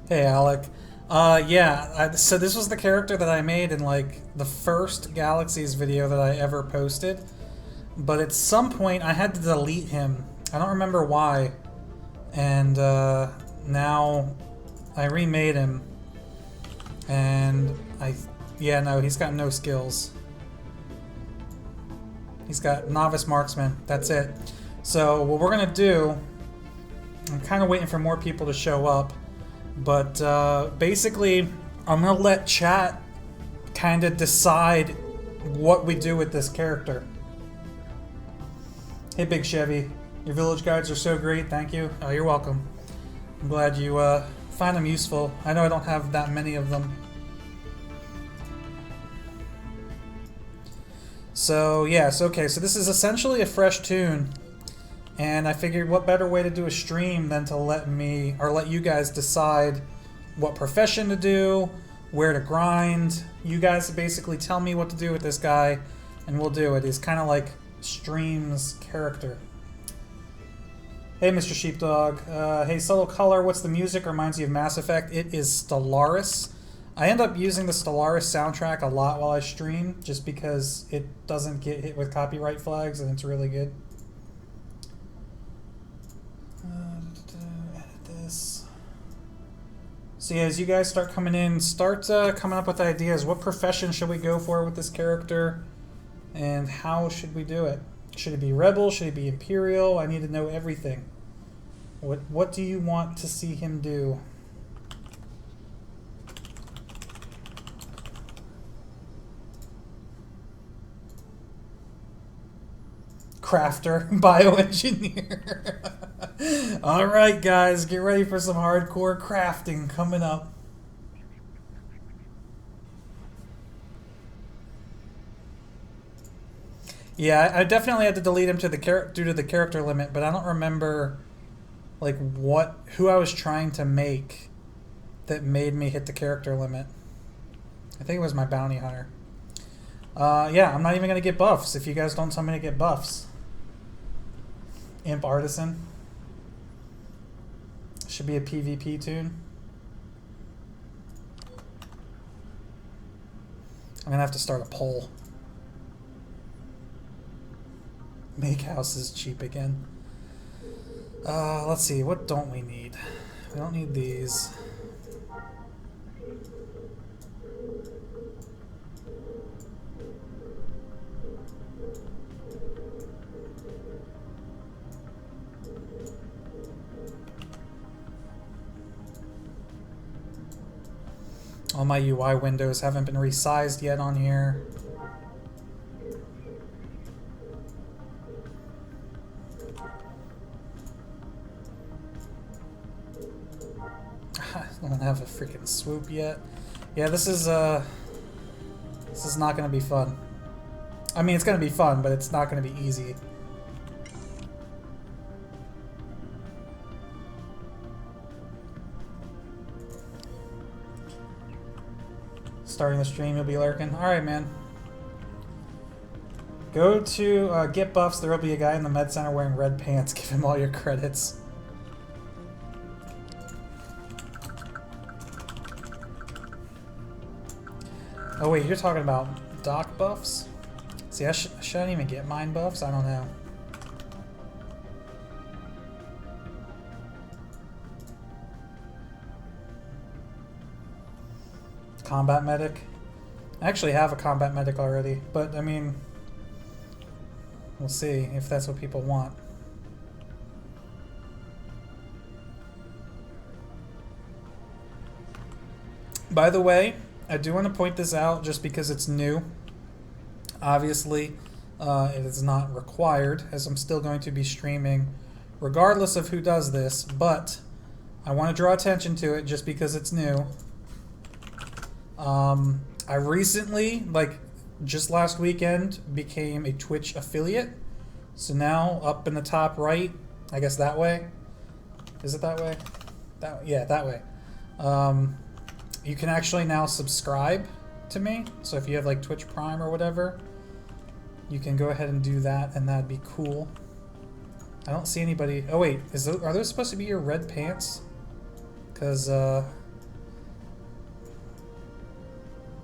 Hey, Alec. So this was the character that I made in like the first Galaxies video that I ever posted. But at some point I had to delete him. I don't remember why. And now I remade him. And yeah, no, he's got no skills. He's got Novice Marksman. That's it. So what we're gonna do, I'm kind of waiting for more people to show up. But basically, I'm going to let chat kind of decide what we do with this character. Hey, Big Chevy. Your village guides are so great. Thank you. Oh, you're welcome. I'm glad you find them useful. I know I don't have that many of them. So, yes, okay. So this is essentially a fresh tune. And I figured what better way to do a stream than to let you guys decide what profession to do, where to grind. You guys basically tell me what to do with this guy, and we'll do it. He's kind of like stream's character. Hey, Mr. Sheepdog. Hey, Subtle Color, what's the music? Reminds you of Mass Effect. It is Stellaris. I end up using the Stellaris soundtrack a lot while I stream, just because it doesn't get hit with copyright flags, and it's really good. Edit this. So yeah, as you guys start coming in, start coming up with ideas. What profession should we go for with this character? And how should we do it? Should it be Rebel? Should it be Imperial? I need to know everything. What do you want to see him do? Crafter, bioengineer. Alright guys, get ready for some hardcore crafting coming up. Yeah, I definitely had to delete him due to the character limit, but I don't remember like who I was trying to make that made me hit the character limit. I think it was my bounty hunter. Yeah, I'm not even gonna get buffs if you guys don't tell me to get buffs. Imp Artisan. Should be a PvP tune. I'm gonna have to start a poll. Make houses cheap again. Let's see, what don't we need? We don't need these. All my UI windows haven't been resized yet on here. I don't have a freaking swoop yet. Yeah, this is not gonna be fun. I mean, it's gonna be fun, but it's not gonna be easy. Starting the stream, you'll be lurking. Alright, man. Go to get buffs. There will be a guy in the med center wearing red pants. Give him all your credits. Oh wait, you're talking about doc buffs? See, I shouldn't even get mine buffs? I don't know. Combat medic? I actually have a combat medic already, but I mean, we'll see if that's what people want. By the way, I do want to point this out just because it's new. Obviously, it is not required, as I'm still going to be streaming regardless of who does this, but I want to draw attention to it just because it's new. I recently, like just last weekend, became a Twitch affiliate. So now up in the top right, I guess that way. Is it that way? Yeah, that way. You can actually now subscribe to me. So if you have like Twitch Prime or whatever, you can go ahead and do that, and that'd be cool. I don't see anybody. Oh wait, are those supposed to be your red pants? Because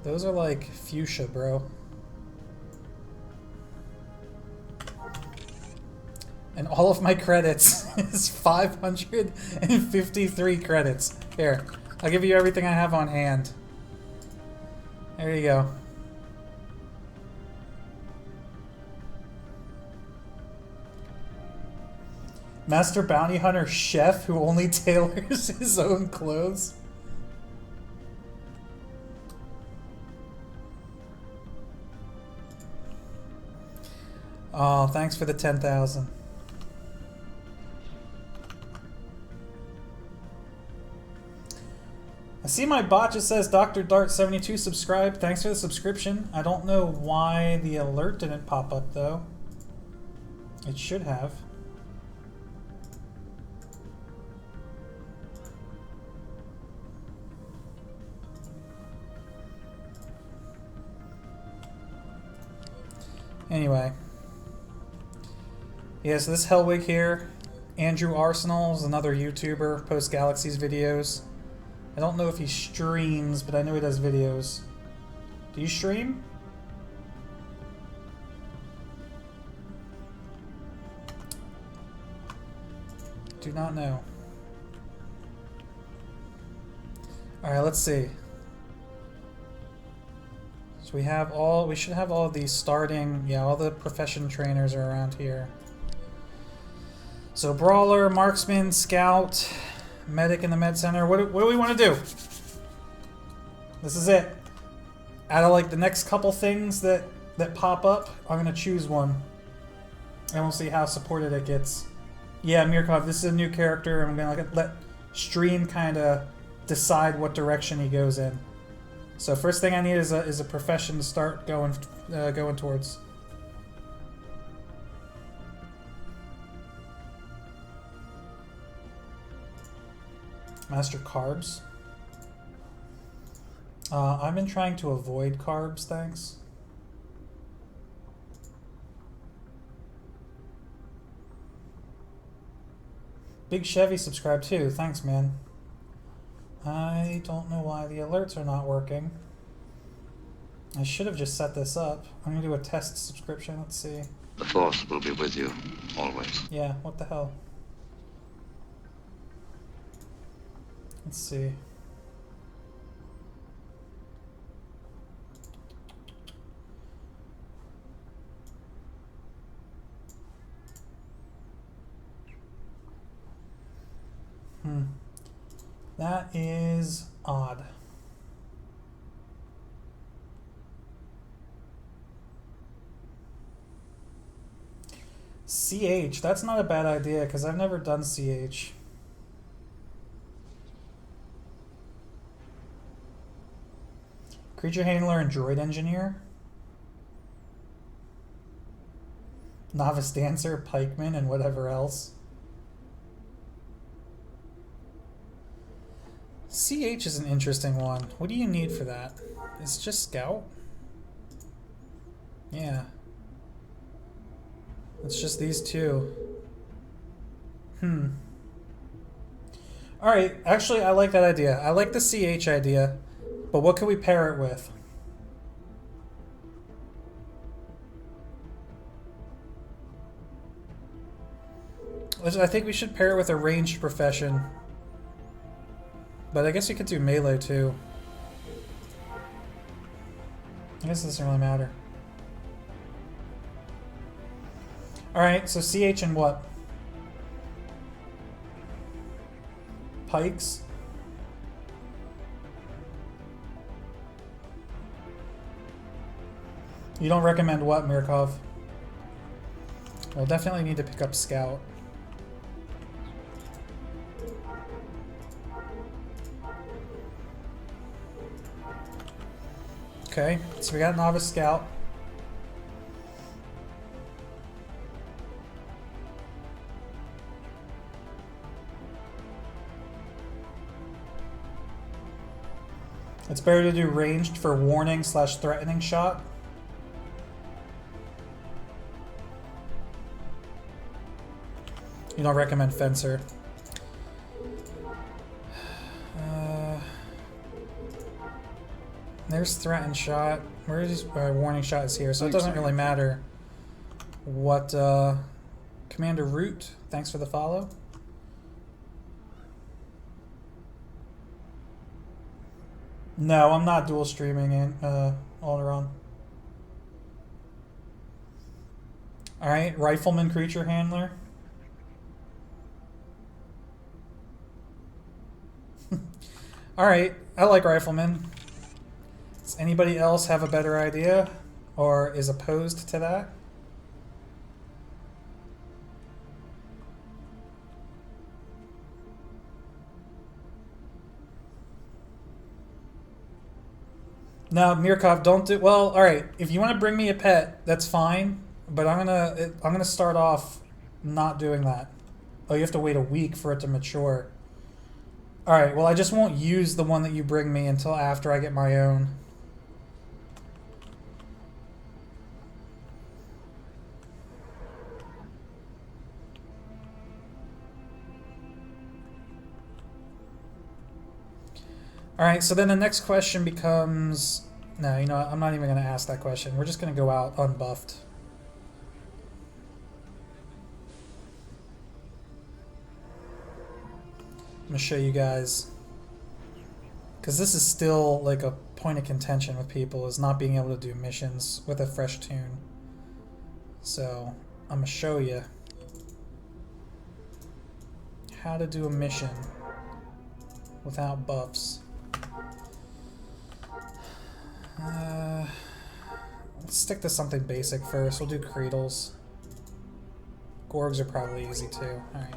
Those are like fuchsia, bro. And all of my credits is 553 credits. Here, I'll give you everything I have on hand. There you go. Master Bounty Hunter chef who only tailors his own clothes. Oh, thanks for the 10,000. I see my bot just says Dr. Dart72 subscribed. Thanks for the subscription. I don't know why the alert didn't pop up though. It should have. Anyway. Yeah, so this Hellwig here, Andrew Arsenal is another YouTuber, posts Galaxies videos. I don't know if he streams, but I know he does videos. Do you stream? Do not know. Alright, let's see. So we should have all of these starting, yeah, all the profession trainers are around here. So Brawler, Marksman, Scout, Medic in the Med Center. What do we want to do? This is it. Out of like the next couple things that pop up, I'm going to choose one. And we'll see how supported it gets. Yeah, Mirkov, this is a new character. I'm going to let Stream kind of decide what direction he goes in. So first thing I need is a profession to start going towards. Master Carbs. I've been trying to avoid carbs, thanks. Big Chevy subscribed too, thanks man. I don't know why the alerts are not working. I should have just set this up. I'm gonna do a test subscription, let's see. The Force will be with you, always. Yeah, what the hell? Let's see. That is odd. CH, that's not a bad idea because I've never done CH. Creature Handler and Droid Engineer. Novice Dancer, Pikeman, and whatever else. CH is an interesting one. What do you need for that? It's just Scout? Yeah. It's just these two. Alright, actually I like that idea. I like the CH idea. But what can we pair it with? I think we should pair it with a ranged profession. But I guess you could do melee too. I guess it doesn't really matter. Alright, so CH and what? Pikes? You don't recommend what, Mirkov? We'll definitely need to pick up Scout. Okay, so we got Novice Scout. It's better to do ranged for warning / threatening shot. You don't recommend Fencer. There's threatened shot. Where is warning shot is here, so it doesn't really matter what. Commander Root, thanks for the follow. No, I'm not dual streaming in Alderon. All right, Rifleman Creature Handler. All right, I like Rifleman. Does anybody else have a better idea or is opposed to that? No, Mirkov, don't do. Well, all right. If you want to bring me a pet, that's fine. But I'm gonna start off not doing that. Oh, you have to wait a week for it to mature. All right. Well, I just won't use the one that you bring me until after I get my own. All right, so then the next question becomes... No, you know what? I'm not even going to ask that question. We're just going to go out unbuffed. I'm going to show you guys. Because this is still like a point of contention with people, is not being able to do missions with a fresh tune. So, I'm going to show you how to do a mission without buffs. Let's stick to something basic first. We'll do Cradles. Gorgs are probably easy too. Alright.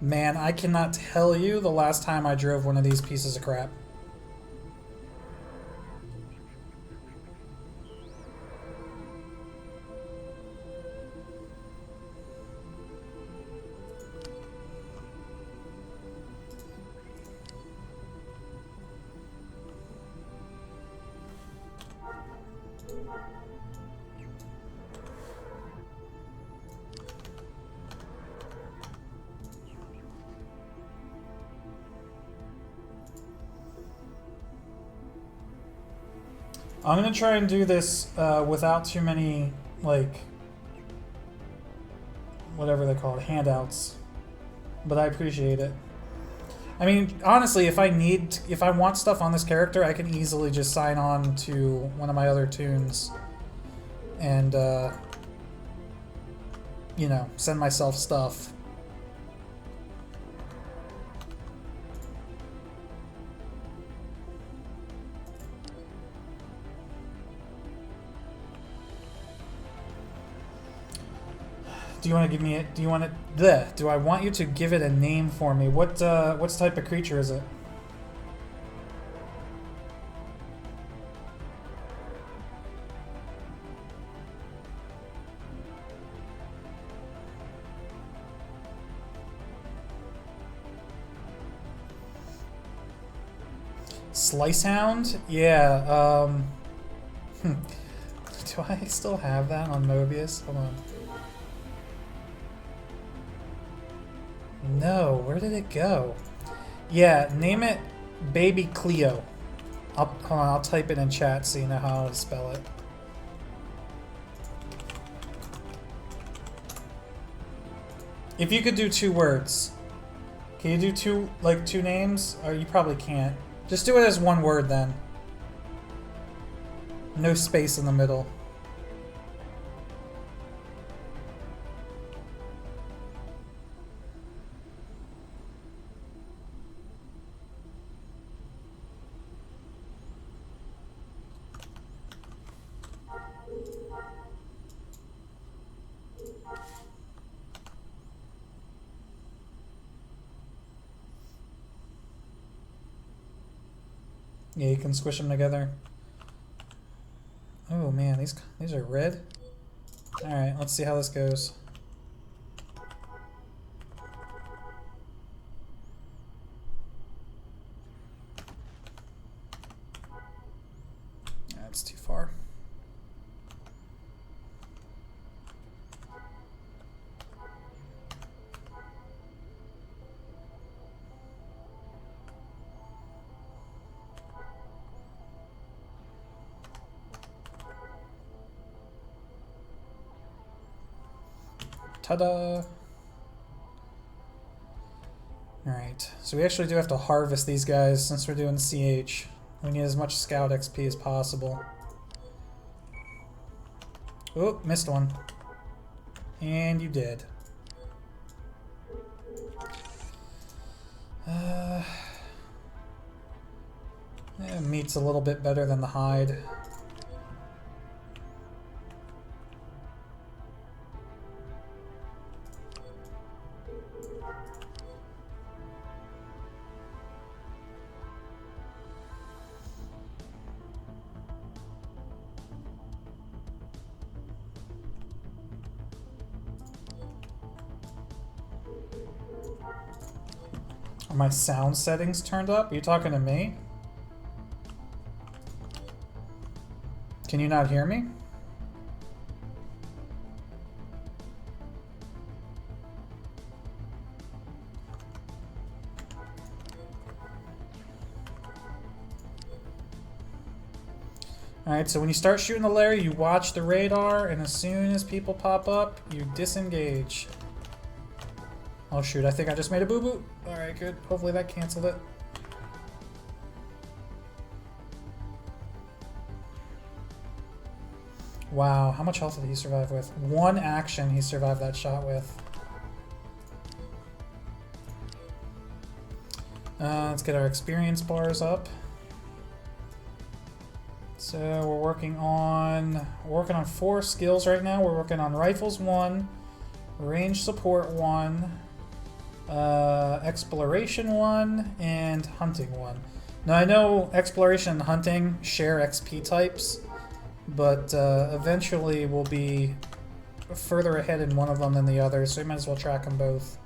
Man, I cannot tell you the last time I drove one of these pieces of crap. I'm gonna try and do this without too many, like, whatever they call it, handouts. But I appreciate it. I mean, honestly, if I want stuff on this character, I can easily just sign on to one of my other tunes and, you know, send myself stuff. Do you want to give me it? Do you want it? Bleh. Do I want you to give it a name for me? What type of creature is it? Slicehound? Yeah. Do I still have that on Mobius? Hold on. No, where did it go? Yeah, name it Baby Cleo. Hold on, I'll type it in chat so you know how to spell it. If you could do 2 words, can you do two names? Or you probably can't. Just do it as 1 word then. No space in the middle. Yeah, you can squish them together. Oh man, these are red. All right, let's see how this goes. That's too far. Ta-da! Alright, so we actually do have to harvest these guys since we're doing CH. We need as much scout XP as possible. Oh, missed one. And you did. Yeah, meat's a little bit better than the hide. Are my sound settings turned up? Are you talking to me? Can you not hear me? Alright, so when you start shooting the lair, you watch the radar, and as soon as people pop up, you disengage. Oh shoot, I think I just made a boo-boo. Alright, good. Hopefully that canceled it. Wow, how much health did he survive with? One action he survived that shot with. Let's get our experience bars up. So we're working on 4 skills right now. We're working on rifles 1, range support 1, exploration 1, and hunting 1. Now I know exploration and hunting share XP types, but eventually we'll be further ahead in one of them than the other, so you might as well track them both.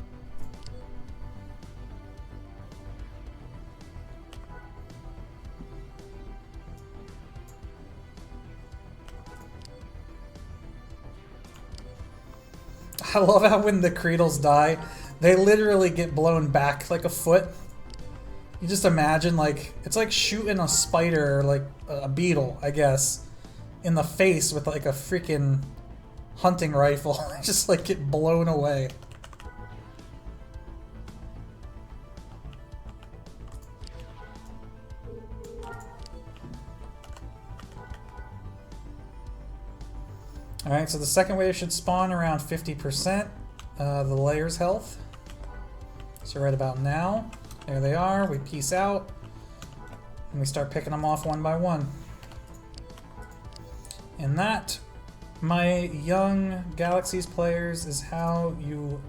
I love how when the Creedles die, they literally get blown back like a foot. You just imagine, like, it's like shooting a spider, or like a beetle, I guess, in the face with like a freaking hunting rifle. Just like get blown away. Alright, so the second wave should spawn around 50%, the layer's health. So right about now, there they are, we peace out, and we start picking them off one by one. And that, my young Galaxies players, is how you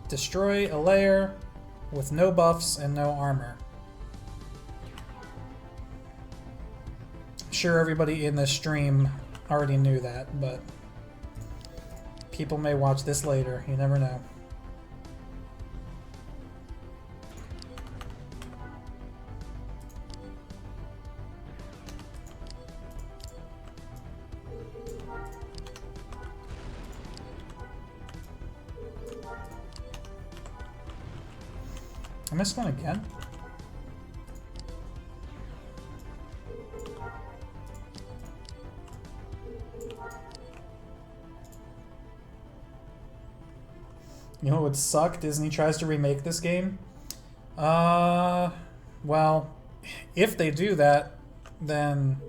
destroy a layer with no buffs and no armor. I'm sure everybody in this stream already knew that, but people may watch this later, you never know. I missed one again. You know what would suck? Disney tries to remake this game. Well, if they do that, then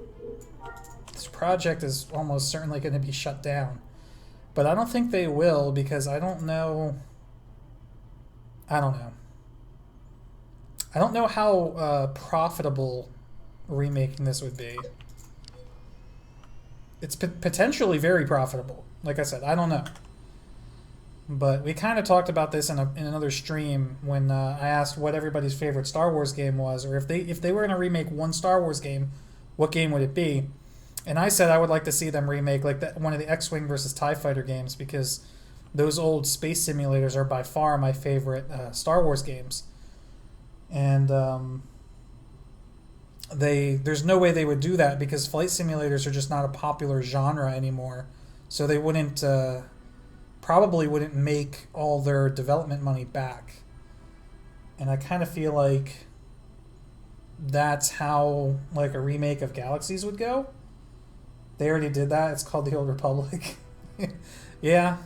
this project is almost certainly going to be shut down. But I don't think they will, because I don't know how profitable remaking this would be. It's potentially very profitable. Like I said, I don't know. But we kind of talked about this in another stream when I asked what everybody's favorite Star Wars game was, or if they were going to remake one Star Wars game, what game would it be? And I said I would like to see them remake like one of the X-Wing versus TIE Fighter games, because those old space simulators are by far my favorite Star Wars games. And there's no way they would do that, because flight simulators are just not a popular genre anymore. So they wouldn't... probably wouldn't make all their development money back. And I kind of feel like that's how like a remake of Galaxies would go. They already did that. It's called The Old Republic. Yeah.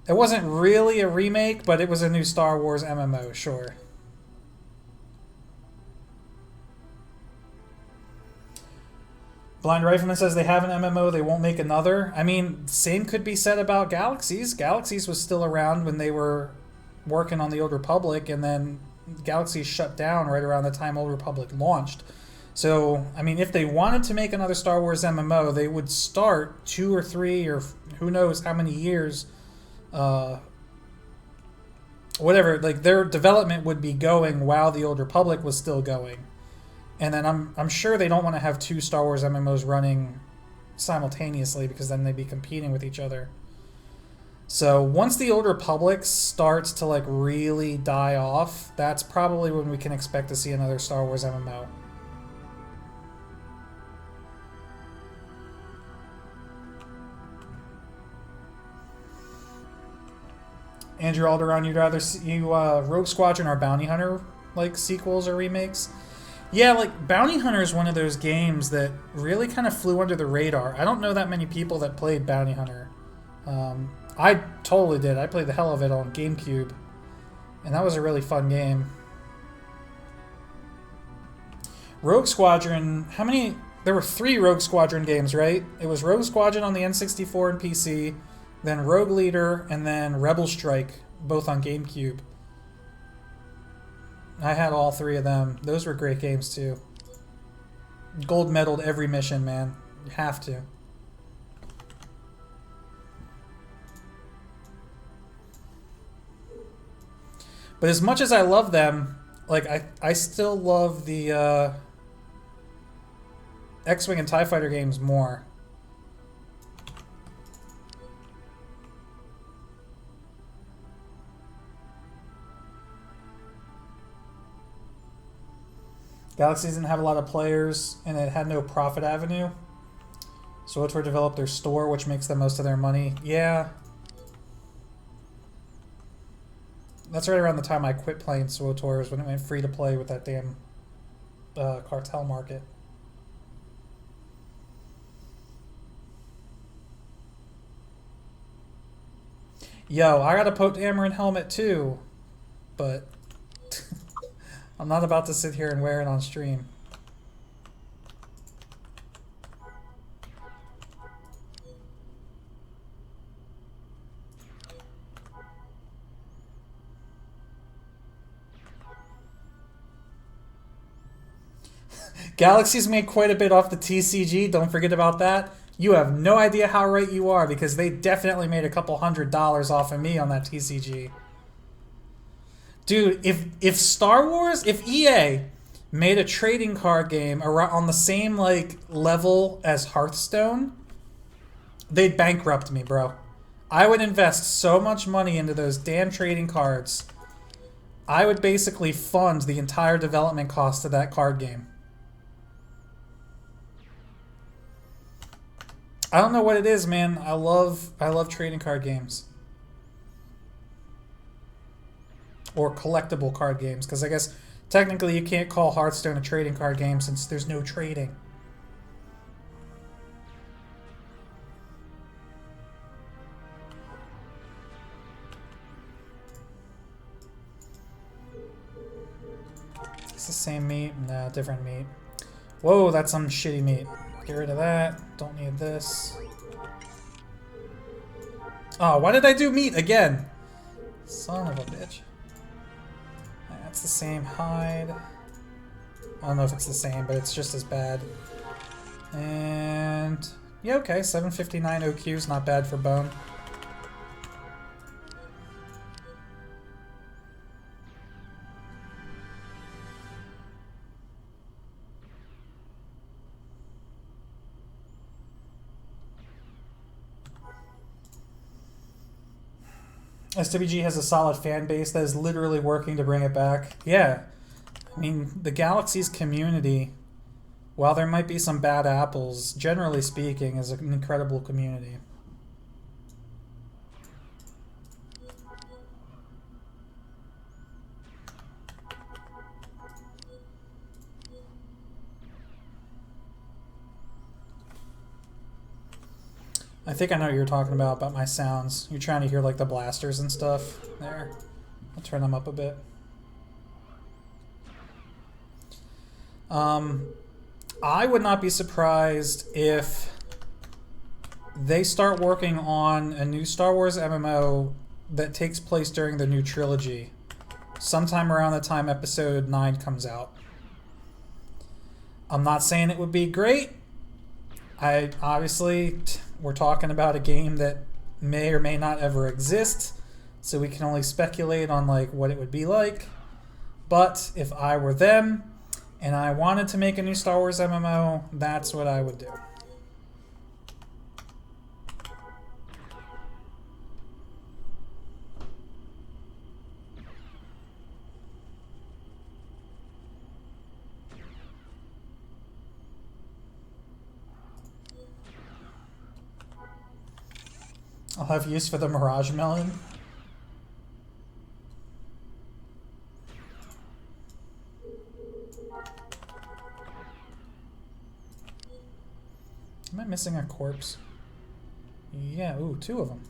It wasn't really a remake, but it was a new Star Wars MMO, sure. Blind Rifleman says they have an MMO, they won't make another. I mean, same could be said about Galaxies. Galaxies was still around when they were working on the Old Republic, and then Galaxies shut down right around the time Old Republic launched. So, I mean, if they wanted to make another Star Wars MMO, they would start 2 or 3 or who knows how many years, whatever, like their development would be going while the Old Republic was still going. And then I'm sure they don't want to have 2 Star Wars MMOs running simultaneously because then they'd be competing with each other. So once the Old Republic starts to like really die off, that's probably when we can expect to see another Star Wars MMO. Andrew Alderaan, you'd rather see Rogue Squadron or Bounty Hunter like sequels or remakes? Yeah, like Bounty Hunter is one of those games that really kind of flew under the radar. I don't know that many people that played Bounty Hunter. I totally did. I played the hell of it on GameCube, and that was a really fun game. Rogue Squadron, how many? There were 3 Rogue Squadron games, right? It was Rogue Squadron on the N64 and PC, then Rogue Leader, and then Rebel Strike, both on GameCube. I had all 3 of them. Those were great games too. Gold medaled every mission, man. You have to. But as much as I love them, like I still love the X-Wing and TIE Fighter games more. Galaxy didn't have a lot of players, and it had no profit avenue. So SWTOR developed their store, which makes them most of their money. Yeah. That's right around the time I quit playing SWTOR, is when it went free to play with that damn cartel market. Yo, I got a Poe Dameron helmet too, but I'm not about to sit here and wear it on stream. Galaxy's made quite a bit off the TCG, don't forget about that. You have no idea how right you are, because they definitely made a couple $100 off of me on that TCG. Dude, if Star Wars, if EA made a trading card game around on the same like level as Hearthstone, they'd bankrupt me, bro. I would invest so much money into those damn trading cards. I would basically fund the entire development cost of that card game. I don't know what it is, man. I love trading card games. Or collectible card games, because I guess technically you can't call Hearthstone a trading card game since there's no trading. It's the same meat? No, different meat. Whoa, that's some shitty meat. Get rid of that. Don't need this. Oh, why did I do meat again? Son of a bitch. That's the same hide. I don't know if it's the same, but it's just as bad. And yeah, okay, 759 OQ is not bad for bone. SWG has a solid fan base that is literally working to bring it back. Yeah. I mean, the Galaxy's community, while there might be some bad apples, generally speaking, is an incredible community. I think I know what you're talking about my sounds. You're trying to hear like the blasters and stuff there. I'll turn them up a bit. I would not be surprised if they start working on a new Star Wars MMO that takes place during the new trilogy, sometime around the time Episode 9 comes out. I'm not saying it would be great. We're talking about a game that may or may not ever exist, so we can only speculate on like what it would be like. But if I were them and I wanted to make a new Star Wars MMO, that's what I would do. I'll have use for the Mirage Melon. Am I missing a corpse? Yeah, ooh, 2 of them.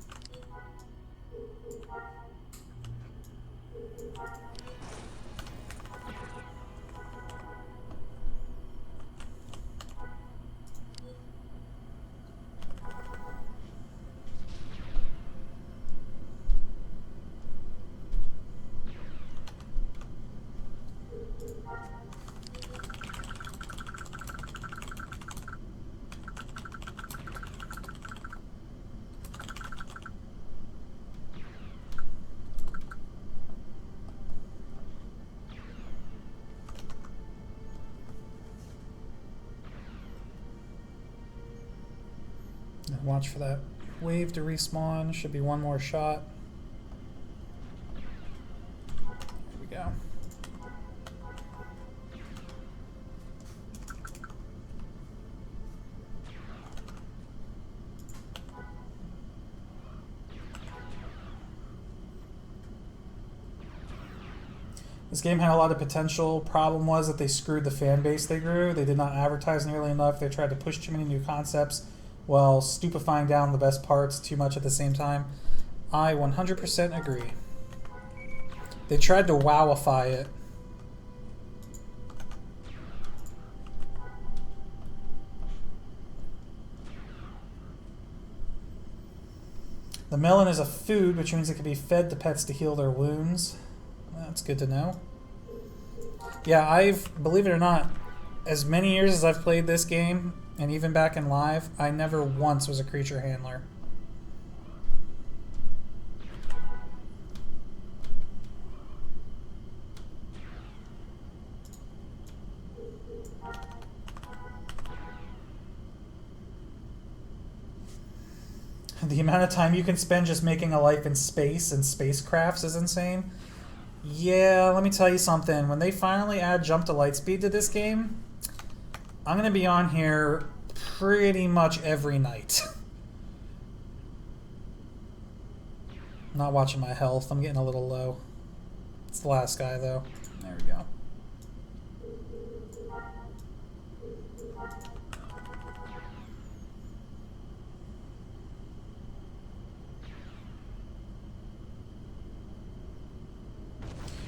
Watch for that wave to respawn. Should be one more shot. There we go. This game had a lot of potential. Problem was that they screwed the fan base they grew. They did not advertise nearly enough. They tried to push too many new concepts while stupefying down the best parts too much at the same time. I 100% agree. They tried to wowify it. The melon is a food, which means it can be fed to pets to heal their wounds. That's good to know. Yeah, believe it or not, as many years as I've played this game, and even back in live, I never once was a creature handler. The amount of time you can spend just making a life in space and spacecrafts is insane. Yeah, let me tell you something. When they finally add jump to light speed to this game, I'm going to be on here pretty much every night. I'm not watching my health. I'm getting a little low. It's the last guy, though. There we go.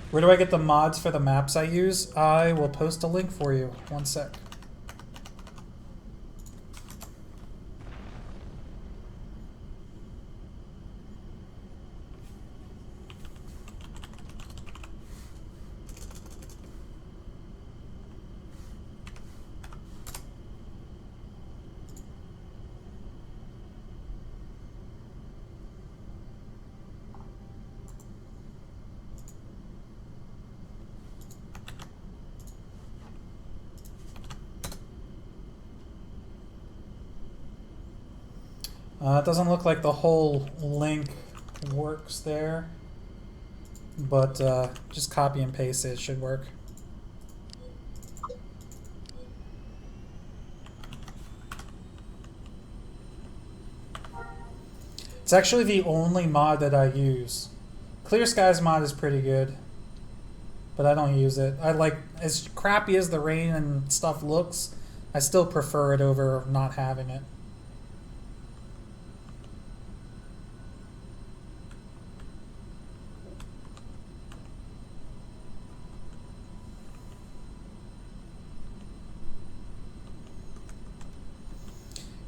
Where do I get the mods for the maps I use? I will post a link for you. One sec. It doesn't look like the whole link works there, but just copy and paste it, it should work. It's actually the only mod that I use. Clear Skies mod is pretty good, but I don't use it. I like, as crappy as the rain and stuff looks, I still prefer it over not having it.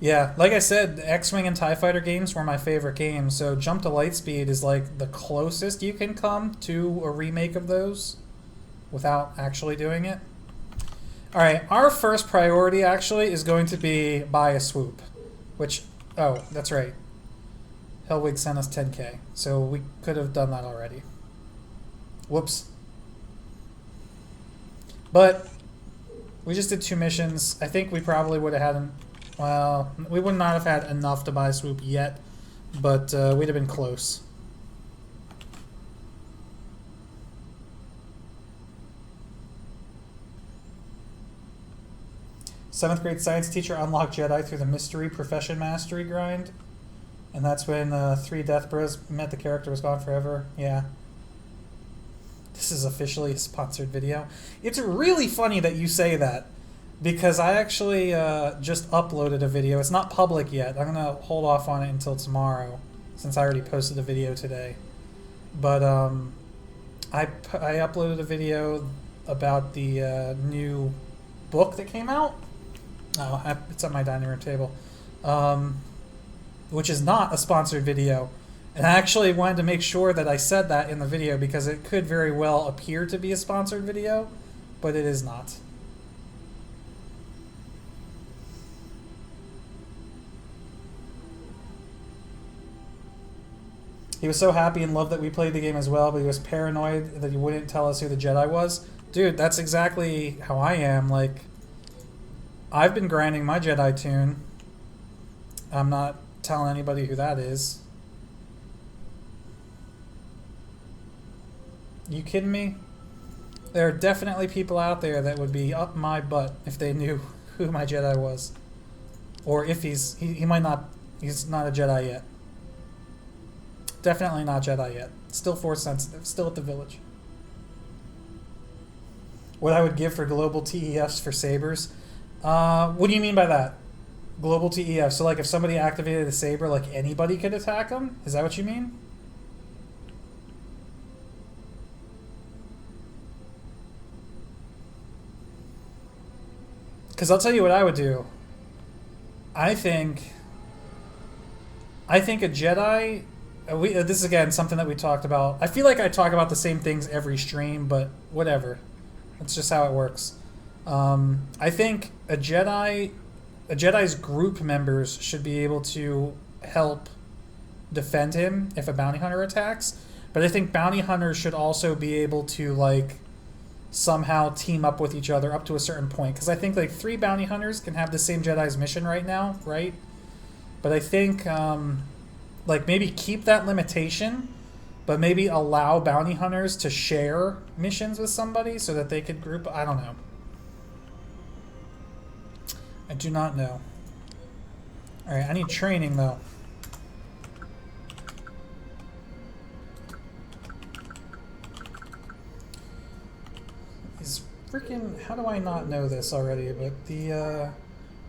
Yeah, like I said, the X-Wing and TIE Fighter games were my favorite games, so Jump to Lightspeed is like the closest you can come to a remake of those without actually doing it. Alright, our first priority actually is going to be buy a swoop, which, oh, that's right. Hellwig sent us 10k, so we could have done that already. Whoops. But we just did 2 missions. I think we probably would have had, well, we would not have had enough to buy a swoop yet, but we'd have been close. Seventh grade science teacher unlocked Jedi through the mystery profession mastery grind. And that's when 3 Death Bros met the character was gone forever. Yeah. This is officially a sponsored video. It's really funny that you say that, because I actually just uploaded a video. It's not public yet. I'm going to hold off on it until tomorrow, since I already posted a video today. But I uploaded a video about the new book that came out. Oh, it's on my dining room table. Which is not a sponsored video. And I actually wanted to make sure that I said that in the video because it could very well appear to be a sponsored video, but it is not. He was so happy and loved that we played the game as well, but he was paranoid that he wouldn't tell us who the Jedi was. Dude, that's exactly how I am. Like, I've been grinding my Jedi tune. I'm not telling anybody who that is. You kidding me? There are definitely people out there that would be up my butt if they knew who my Jedi was. Or if he might not, he's not a Jedi yet. Definitely not Jedi yet. Still Force sensitive, still at the village. What I would give for global TEFs for sabers? What do you mean by that? Global TEF. So like if somebody activated a saber, like anybody could attack them? Is that what you mean? Because I'll tell you what I would do. I think a Jedi... this is, again, something that we talked about. I feel like I talk about the same things every stream, but whatever. That's just how it works. I think a Jedi's group members should be able to help defend him if a bounty hunter attacks. But I think bounty hunters should also be able to, like, somehow team up with each other up to a certain point. Because I think, like, 3 bounty hunters can have the same Jedi's mission right now, right? But I think, like, maybe keep that limitation, but maybe allow bounty hunters to share missions with somebody so that they could group. I don't know. I do not know. Alright, I need training, though. Is freaking... How do I not know this already? But the,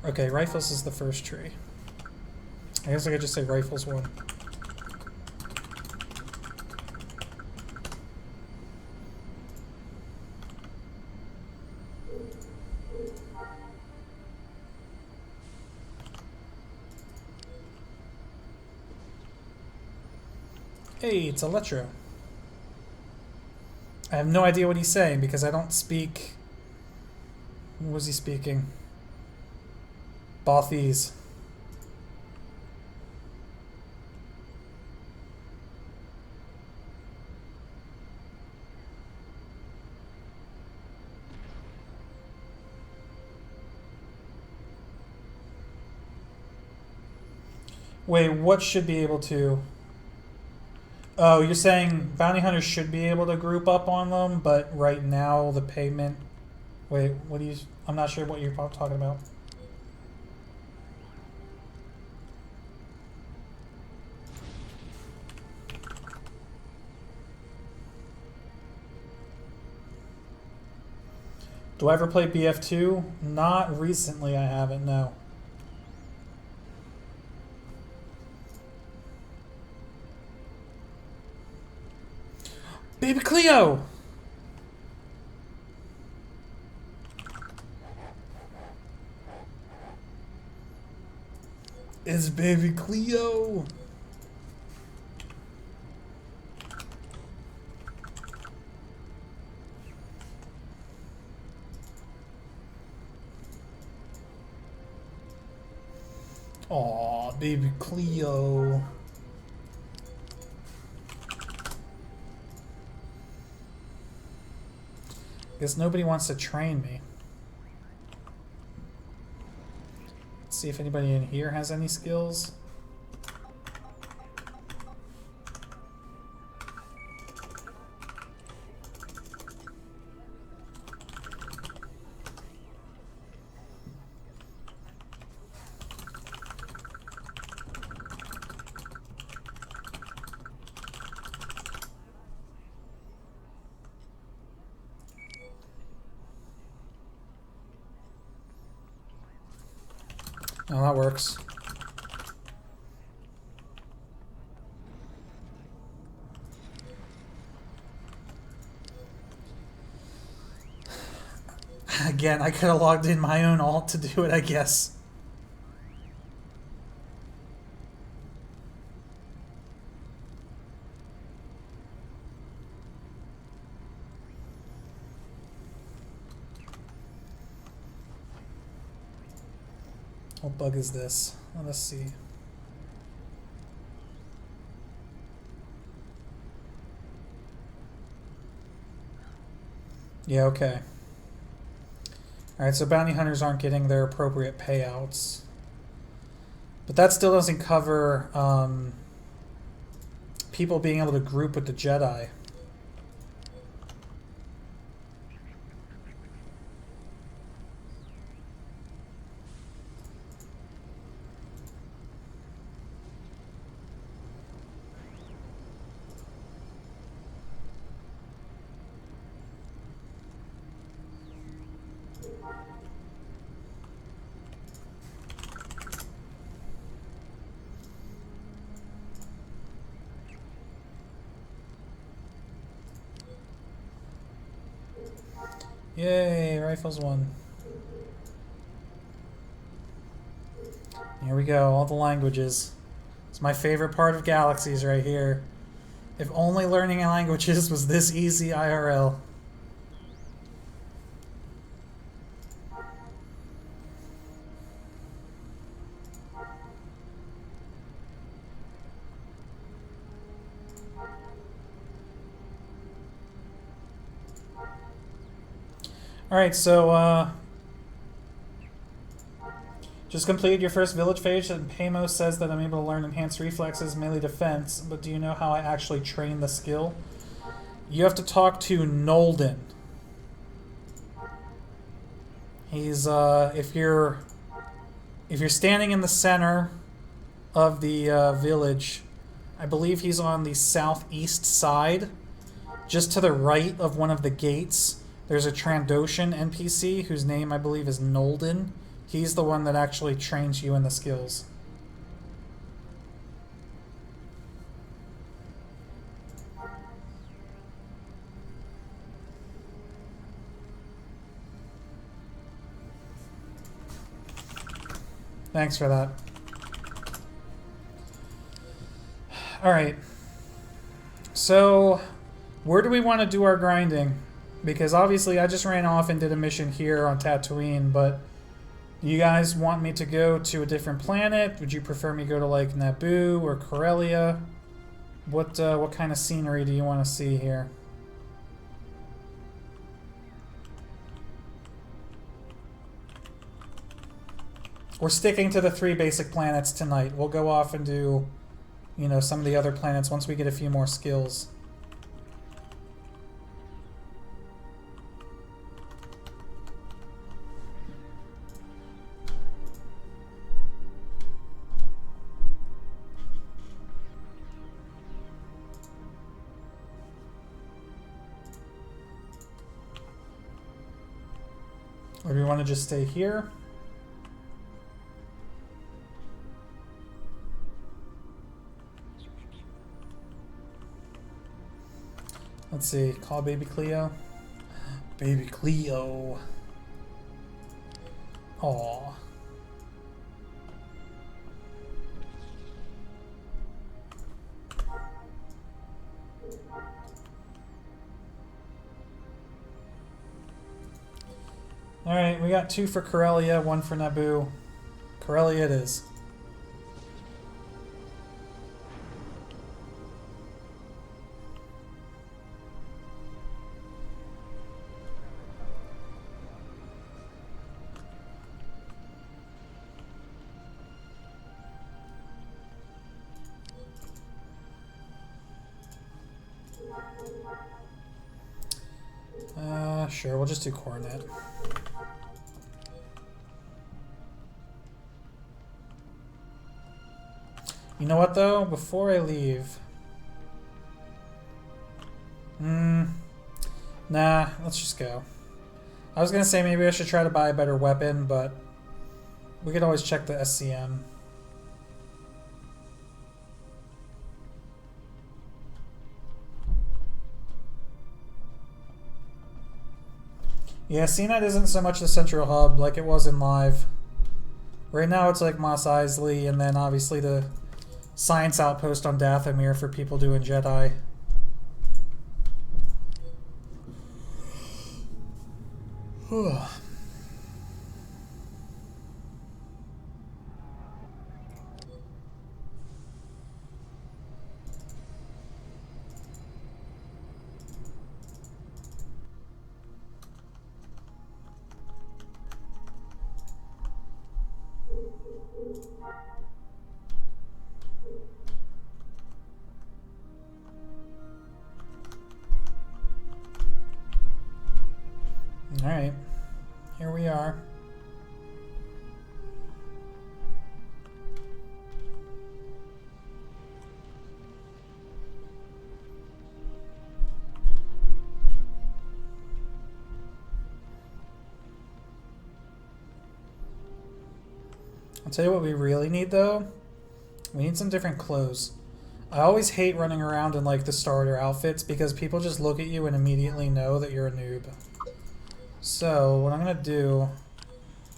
okay, rifles is the first tree. I guess I could just say rifles 1. Hey, it's Electro. I have no idea what he's saying because I don't speak... What was he speaking? Bothese. Wait, what should be able to... Oh, you're saying bounty hunters should be able to group up on them, but right now the payment... Wait, what do you... I'm not sure what you're talking about. Do I ever play BF2? Not recently, I haven't, no. Baby Cleo! It's baby Cleo. Aw, baby Cleo. Guess nobody wants to train me. Let's see if anybody in here has any skills. Oh, that works. Again, I could have logged in my own alt to do it, I guess. What bug is this? Let us see. Yeah, okay. Alright, so bounty hunters aren't getting their appropriate payouts. But that still doesn't cover people being able to group with the Jedi. Yay, rifles won. Here we go, all the languages. It's my favorite part of Galaxies right here. If only learning languages was this easy IRL. Alright, so, just completed your first village phase, and Pamo says that I'm able to learn enhanced reflexes, melee defense, but do you know how I actually train the skill? You have to talk to Nolden. He's, if you're standing in the center of the village, I believe he's on the southeast side, just to the right of one of the gates. There's a Trandoshan NPC whose name I believe is Nolden. He's the one that actually trains you in the skills. Thanks for that. Alright. So, where do we want to do our grinding? Because obviously I just ran off and did a mission here on Tatooine, but do you guys want me to go to a different planet? Would you prefer me go to like Naboo or Corellia? What kind of scenery do you want to see here? We're sticking to the 3 basic planets tonight. We'll go off and do, you know, some of the other planets once we get a few more skills. Or do we want to just stay here? Let's see, call baby Cleo. Baby Cleo. Aww. Alright, we got 2 for Corellia, 1 for Naboo. Corellia it is. Sure, we'll just do Coronet. You know what though? Before I leave... Nah, let's just go. I was gonna say maybe I should try to buy a better weapon, but we could always check the SCM. Yeah, CNET isn't so much the central hub like it was in live. Right now it's like Mos Eisley and then obviously the science outpost on Dathomir for people doing Jedi. Alright, here we are. I'll tell you what we really need though. We need some different clothes. I always hate running around in like the starter outfits because people just look at you and immediately know that you're a noob. So what I'm gonna do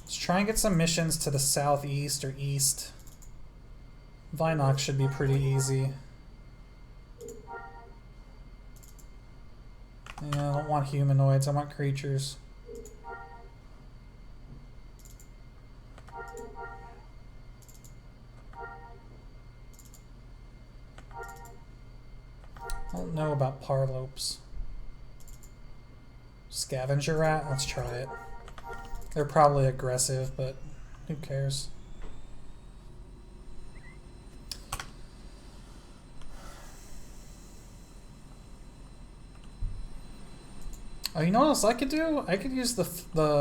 is try and get some missions to the southeast or east. Vinox should be pretty easy. Yeah, I don't want humanoids, I want creatures. I don't know about parlopes. Scavenger rat? Let's try it. They're probably aggressive, but who cares? Oh, you know what else I could do? I could use the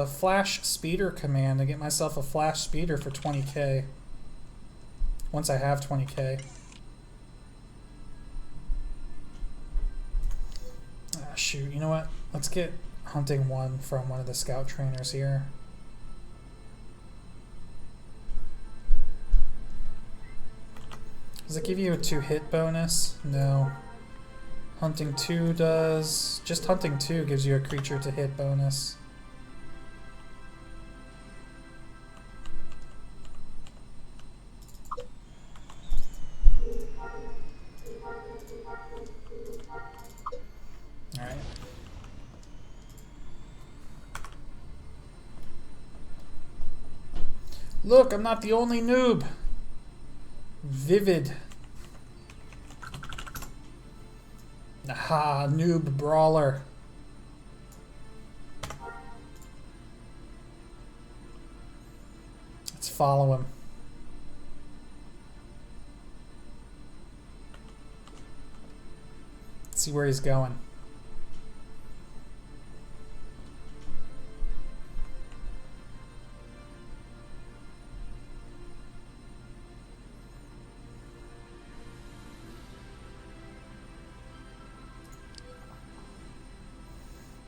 flash speeder command to get myself a flash speeder for 20k. Once I have 20k. Ah, shoot, you know what? Let's get hunting 1 from one of the scout trainers here. Does it give you a 2-hit bonus? No. Hunting 2 does. Just hunting 2 gives you a creature to hit bonus. Alright. Look, I'm not the only noob. Vivid. Aha, noob brawler. Let's follow him. Let's see where he's going.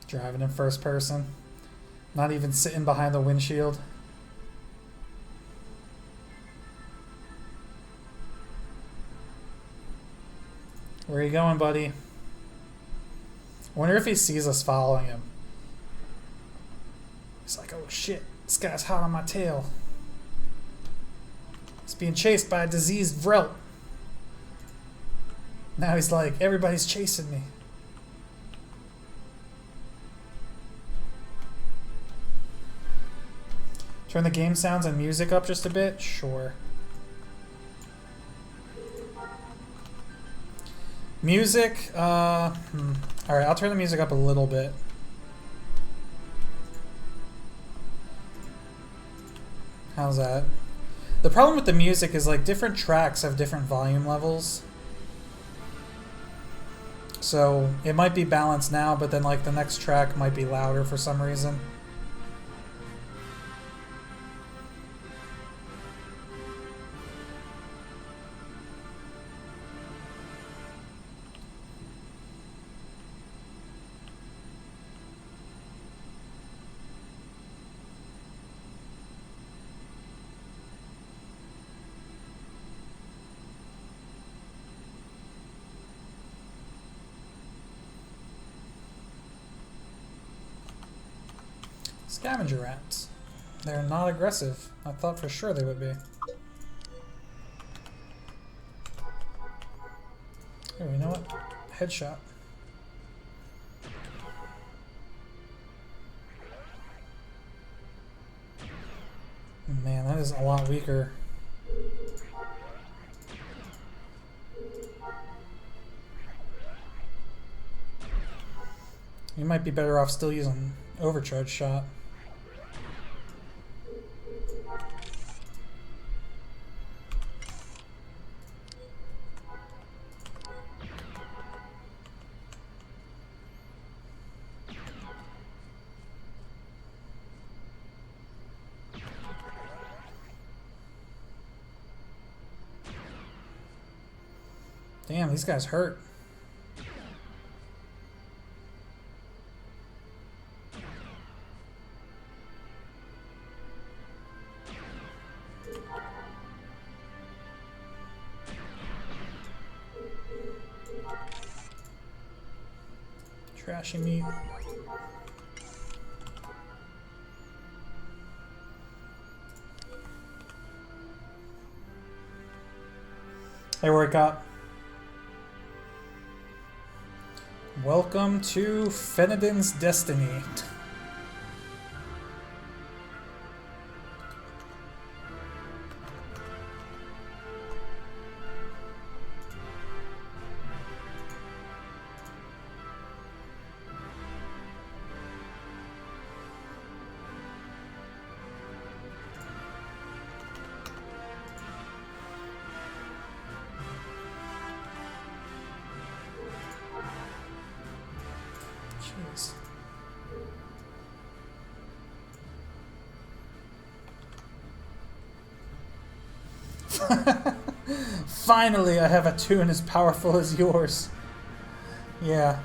Driving in first person. Not even sitting behind the windshield. Where are you going, buddy? I wonder if he sees us following him. He's like, oh shit, this guy's hot on my tail. He's being chased by a diseased Vrelt. Now he's like, everybody's chasing me. Turn the game sounds and music up just a bit? Sure. Music, alright, I'll turn the music up a little bit. How's that? The problem with the music is like different tracks have different volume levels. So it might be balanced now, but then like the next track might be louder for some reason. Scavenger rats. They're not aggressive. I thought for sure they would be. Oh, you know what? Headshot. Man, that is a lot weaker. You might be better off still using overcharge shot. Damn, these guys hurt. Trashy meat. Hey, wake up. Welcome to Phenodin's Destiny. Finally, I have a tune as powerful as yours. Yeah.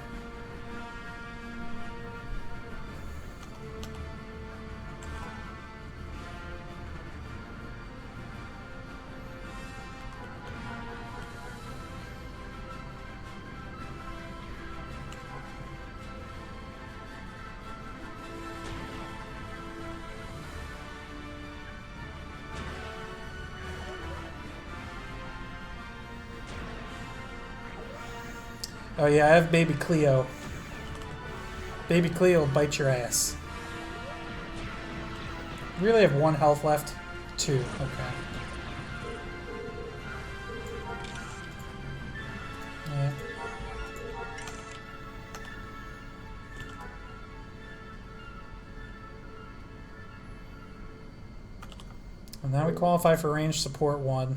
Oh yeah, I have Baby Cleo. Baby Cleo will bite your ass. Really have 1 health left? 2, okay. Yeah. And now we qualify for range support 1.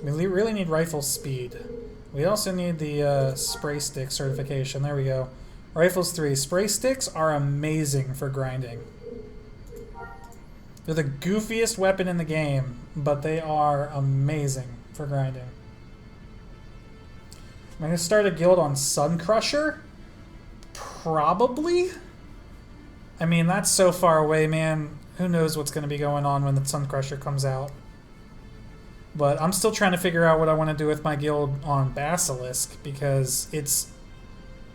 We really need rifle speed. We also need the spray stick certification. There we go. Rifles 3. Spray sticks are amazing for grinding. They're the goofiest weapon in the game, but they are amazing for grinding. I'm going to start a guild on Sun Crusher? Probably? I mean, that's so far away, man. Who knows what's going to be going on when the Sun Crusher comes out. But I'm still trying to figure out what I want to do with my guild on Basilisk, because it's,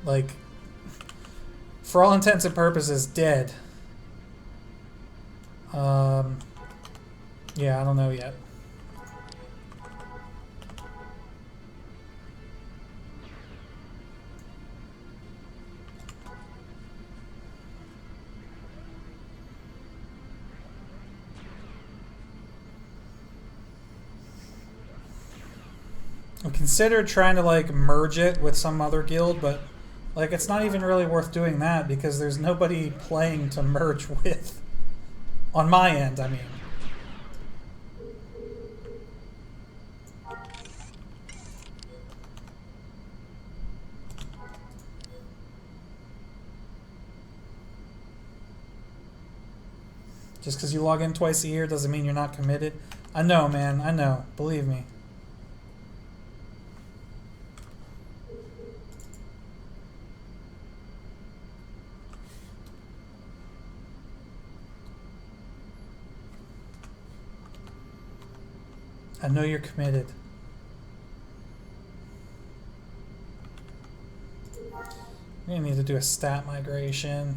like, for all intents and purposes, dead. Yeah, I don't know yet. I considered trying to like merge it with some other guild, but like it's not even really worth doing that because there's nobody playing to merge with. On my end, I mean. Just because you log in twice a year doesn't mean you're not committed. I know, man. I know. Believe me. I know you're committed. We need to do a stat migration.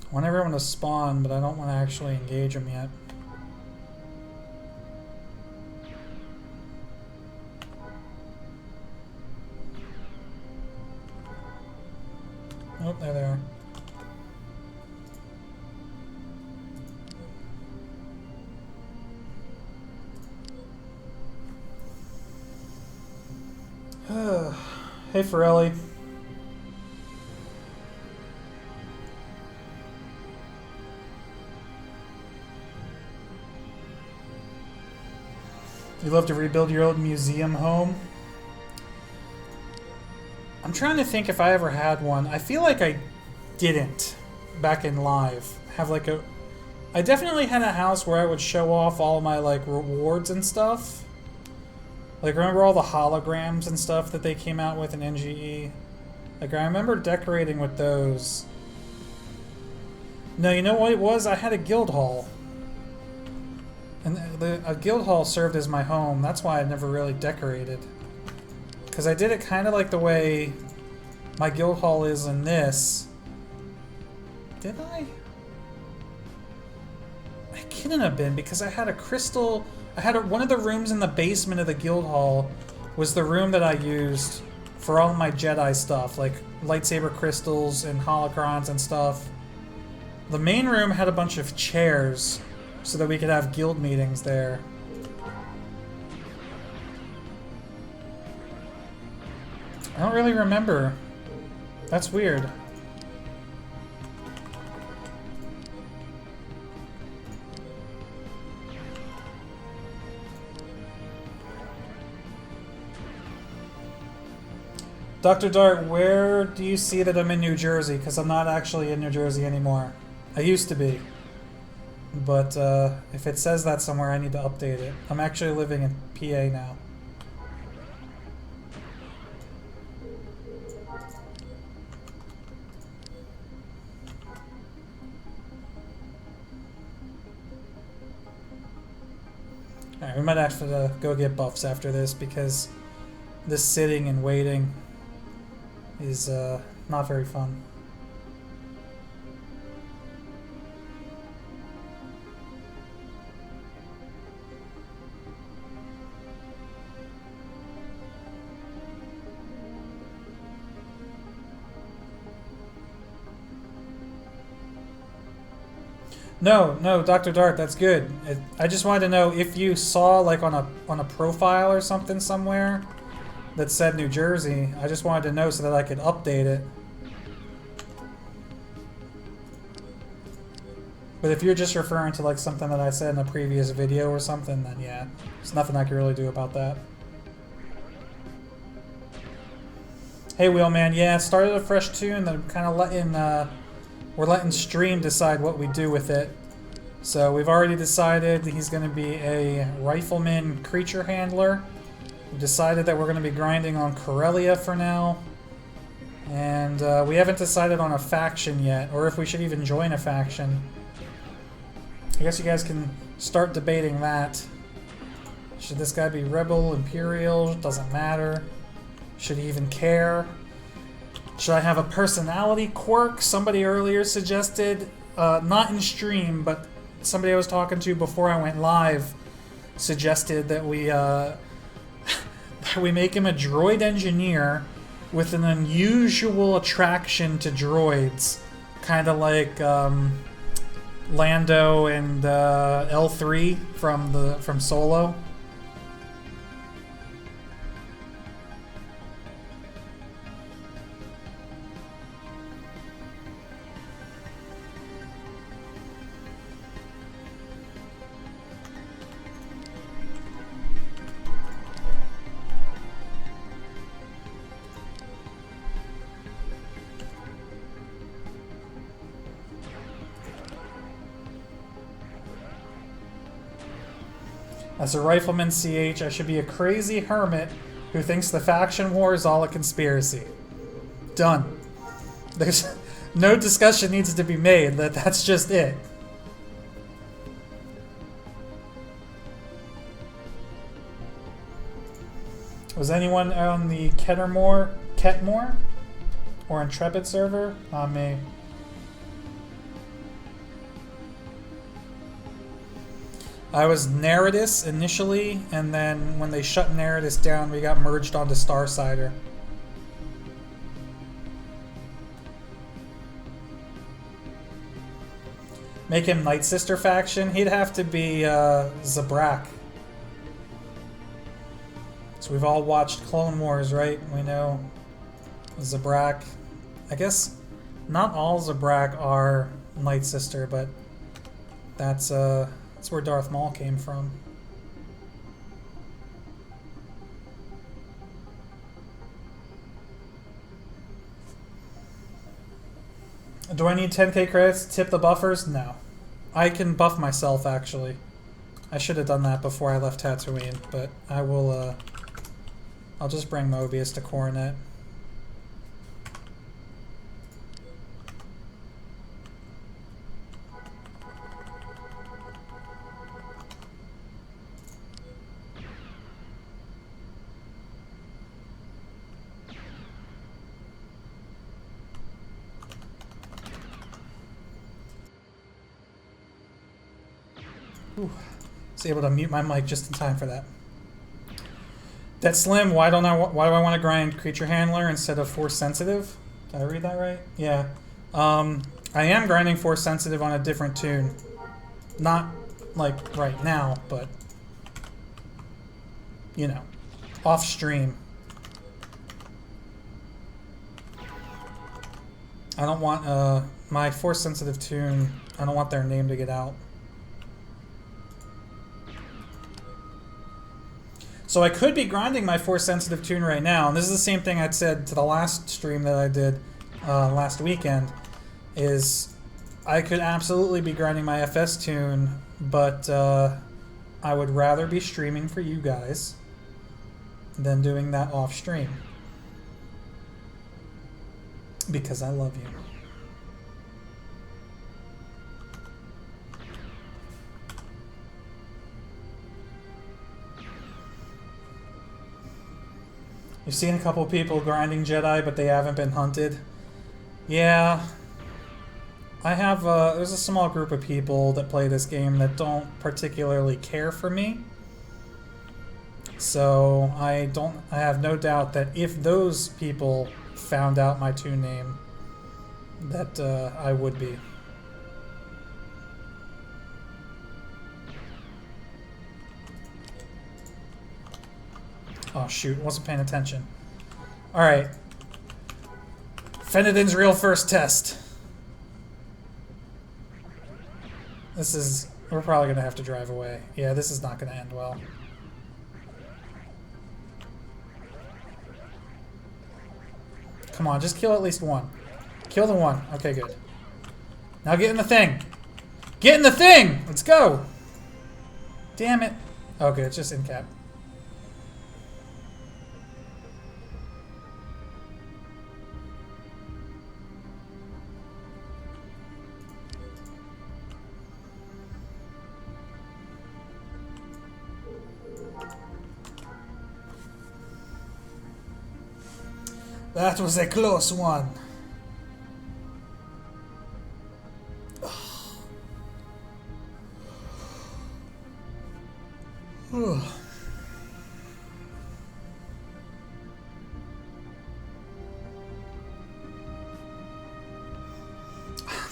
I want everyone to spawn, but I don't want to actually engage them yet. Oh, there they are. Hey, Forelli. You love to rebuild your old museum home? I'm trying to think if I ever had one. I feel like I didn't back in live. I definitely had a house where I would show off all my like rewards and stuff. Like remember all the holograms and stuff that they came out with in NGE? Like I remember decorating with those. No, you know what it was? I had a guild hall. And a guild hall served as my home. That's why I never really decorated. Because I did it kind of like the way my guild hall is in this. Did I? I couldn't have been because I had a crystal... one of the rooms in the basement of the guild hall was the room that I used for all my Jedi stuff. Like lightsaber crystals and holocrons and stuff. The main room had a bunch of chairs so that we could have guild meetings there. I don't really remember. That's weird. Dr. Dart, where do you see that I'm in New Jersey? Because I'm not actually in New Jersey anymore. I used to be. But if it says that somewhere, I need to update it. I'm actually living in PA now. Alright, we might have to go get buffs after this because this sitting and waiting is not very fun. No, Dr. Dart, that's good. I just wanted to know if you saw like on a profile or something somewhere that said New Jersey. I just wanted to know so that I could update it. But if you're just referring to like something that I said in a previous video or something, then yeah, there's nothing I can really do about that. Hey, Wheelman. Yeah, started a fresh tune that I'm kind of letting, we're letting Stream decide what we do with it. So we've already decided that he's going to be a rifleman creature handler. We've decided that we're going to be grinding on Corellia for now. And we haven't decided on a faction yet, or if we should even join a faction. I guess you guys can start debating that. Should this guy be Rebel, Imperial? Doesn't matter. Should he even care? Should I have a personality quirk? Somebody earlier suggested, not in stream, but somebody I was talking to before I went live suggested that we that we make him a droid engineer with an unusual attraction to droids, kind of like Lando and L3 from Solo. As a rifleman CH, I should be a crazy hermit who thinks the faction war is all a conspiracy. Done. There's no discussion needs to be made. That's just it. Was anyone on the Ketmore or Intrepid server? Not me. I was Nerdus initially, and then when they shut Nerdus down, we got merged onto Starsider. Make him Night Sister faction? He'd have to be Zabrak. So we've all watched Clone Wars, right? We know Zabrak. I guess not all Zabrak are Night Sister, but that's where Darth Maul came from. Do I need 10k credits to tip the buffers? No. I can buff myself, actually. I should have done that before I left Tatooine, but I will, I'll just bring Mobius to Coronet. Was able to mute my mic just in time for that. That Slim, why do I want to grind creature handler instead of force sensitive? Did I read that right? Yeah. I am grinding force sensitive on a different tune. Not like right now, but you know, off stream. I don't want my force sensitive tune, I don't want their name to get out. So I could be grinding my force-sensitive tune right now, and this is the same thing I'd said to the last stream that I did last weekend, is I could absolutely be grinding my FS tune, but I would rather be streaming for you guys than doing that off-stream. Because I love you. You've seen a couple people grinding Jedi, but they haven't been hunted. Yeah. I have, there's a small group of people that play this game that don't particularly care for me. So I have no doubt that if those people found out my tune name, that I would be. Oh shoot, wasn't paying attention. Alright. Phenodin's real first test. We're probably gonna have to drive away. Yeah, this is not gonna end well. Come on, just kill at least one. Kill the one. Okay, good. Now get in the thing. Get in the thing! Let's go! Damn it. Okay, it's just in cap. That was a close one.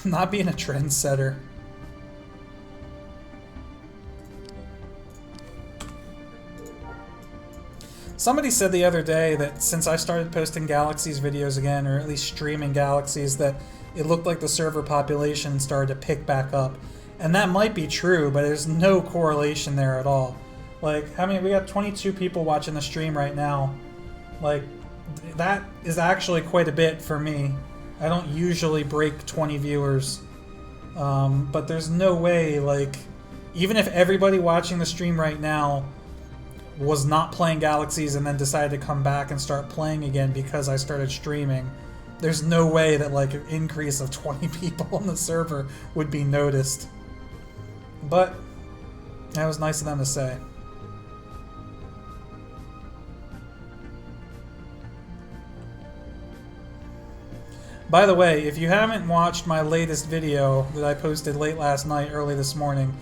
Not being a trendsetter. Somebody said the other day that since I started posting Galaxies videos again, or at least streaming Galaxies, that it looked like the server population started to pick back up. And that might be true, but there's no correlation there at all. Like, how many? We got 22 people watching the stream right now. Like, that is actually quite a bit for me. I don't usually break 20 viewers. But there's no way, like, even if everybody watching the stream right now was not playing Galaxies and then decided to come back and start playing again because I started streaming, there's no way that, like, an increase of 20 people on the server would be noticed. But that was nice of them to say. By the way, if you haven't watched my latest video that I posted late last night, early this morning,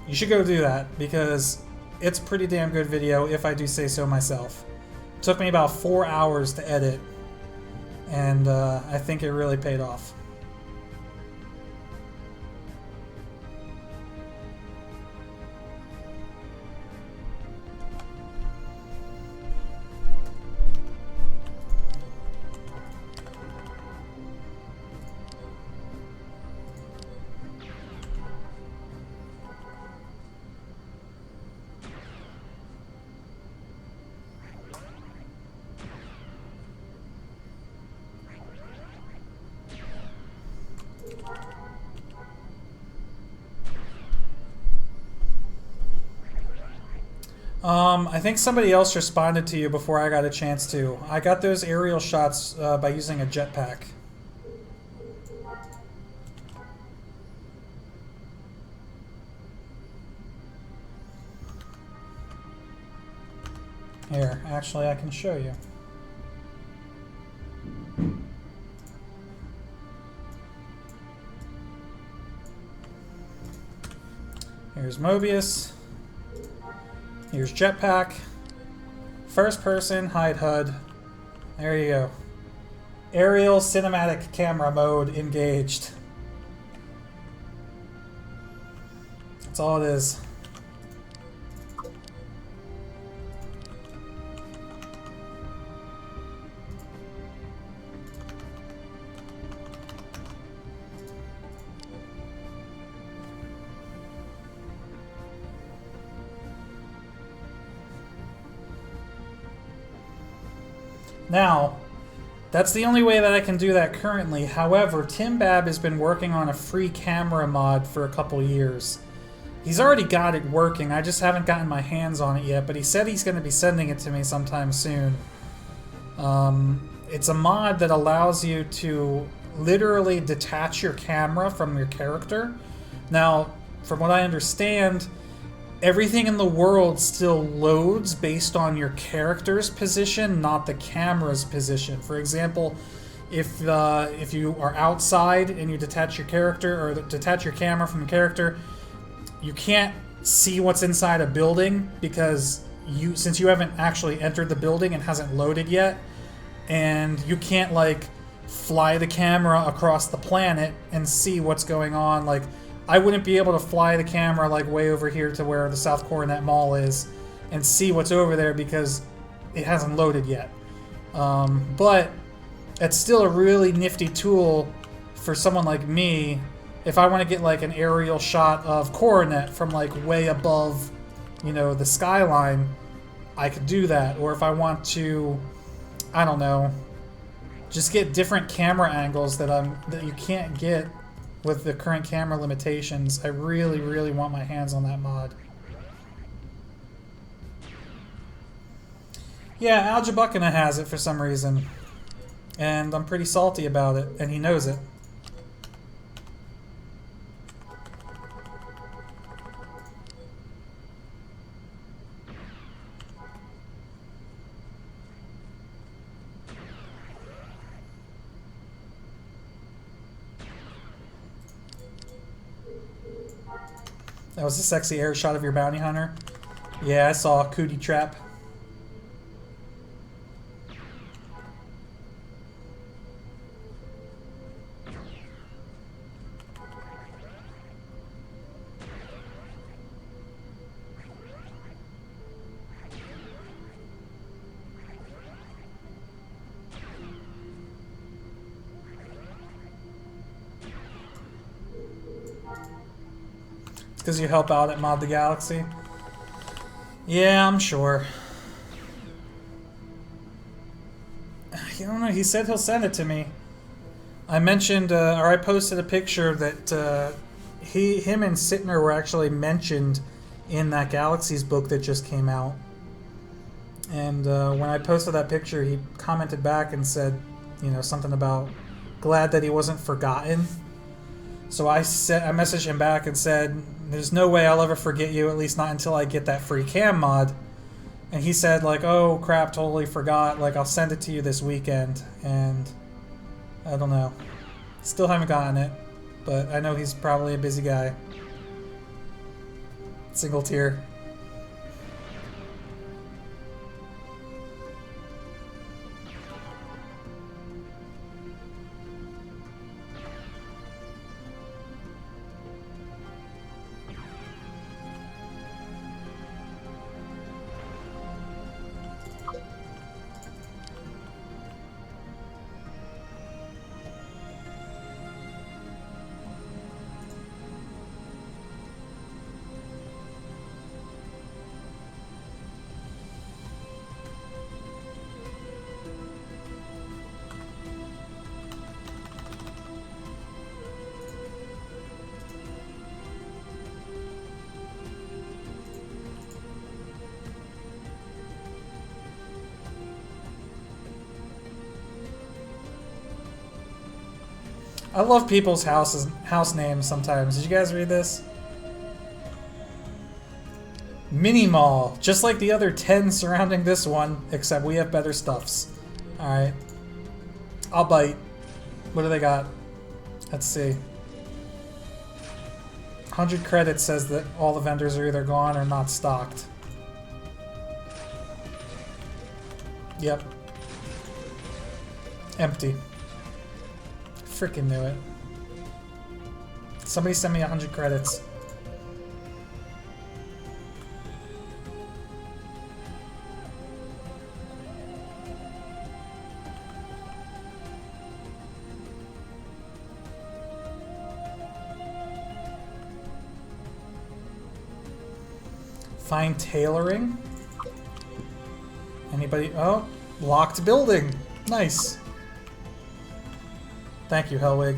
you should go do that, because it's a pretty damn good video, if I do say so myself. It took me about 4 hours to edit, and I think it really paid off. I think somebody else responded to you before I got a chance to. I got those aerial shots by using a jetpack. Here, actually I can show you. Here's Mobius. Here's jetpack. First person, hide HUD. There you go. Aerial cinematic camera mode engaged. That's all it is. Now, that's the only way that I can do that currently. However, Tim Bab has been working on a free camera mod for a couple years. He's already got it working, I just haven't gotten my hands on it yet, but he said he's going to be sending it to me sometime soon. It's a mod that allows you to literally detach your camera from your character. Now, from what I understand, everything in the world still loads based on your character's position, not the camera's position. For example, if you are outside and you detach your character, or detach your camera from the character, you can't see what's inside a building because since you haven't actually entered the building and hasn't loaded yet, and you can't like fly the camera across the planet and see what's going on. Like, I wouldn't be able to fly the camera like way over here to where the South Coronet Mall is and see what's over there because it hasn't loaded yet. But it's still a really nifty tool for someone like me. If I want to get like an aerial shot of Coronet from like way above, you know, the skyline, I could do that. Or if I want to, I don't know, just get different camera angles that you can't get with the current camera limitations. I really, really want my hands on that mod. Yeah, Al Jabukina has it for some reason. And I'm pretty salty about it, and he knows it. That was a sexy air shot of your bounty hunter. Yeah, I saw a cootie trap. Because you help out at Mod the Galaxy? Yeah, I'm sure. I don't know, he said he'll send it to me. I mentioned, or I posted a picture that him and Sittner were actually mentioned in that Galaxies book that just came out. And when I posted that picture, he commented back and said, you know, something about glad that he wasn't forgotten. So I messaged him back and said, there's no way I'll ever forget you, at least not until I get that free cam mod. And he said, like, oh crap, totally forgot, like, I'll send it to you this weekend. And I don't know. Still haven't gotten it, but I know he's probably a busy guy. Single tier. I love people's house names sometimes. Did you guys read this? Mini Mall, just like the other 10 surrounding this one, except we have better stuffs. Alright. I'll bite. What do they got? Let's see. 100 credits says that all the vendors are either gone or not stocked. Yep. Empty. Freaking knew it. Somebody send me 100 credits. Fine tailoring. Anybody? Oh, locked building. Nice. Thank you, Hellwig.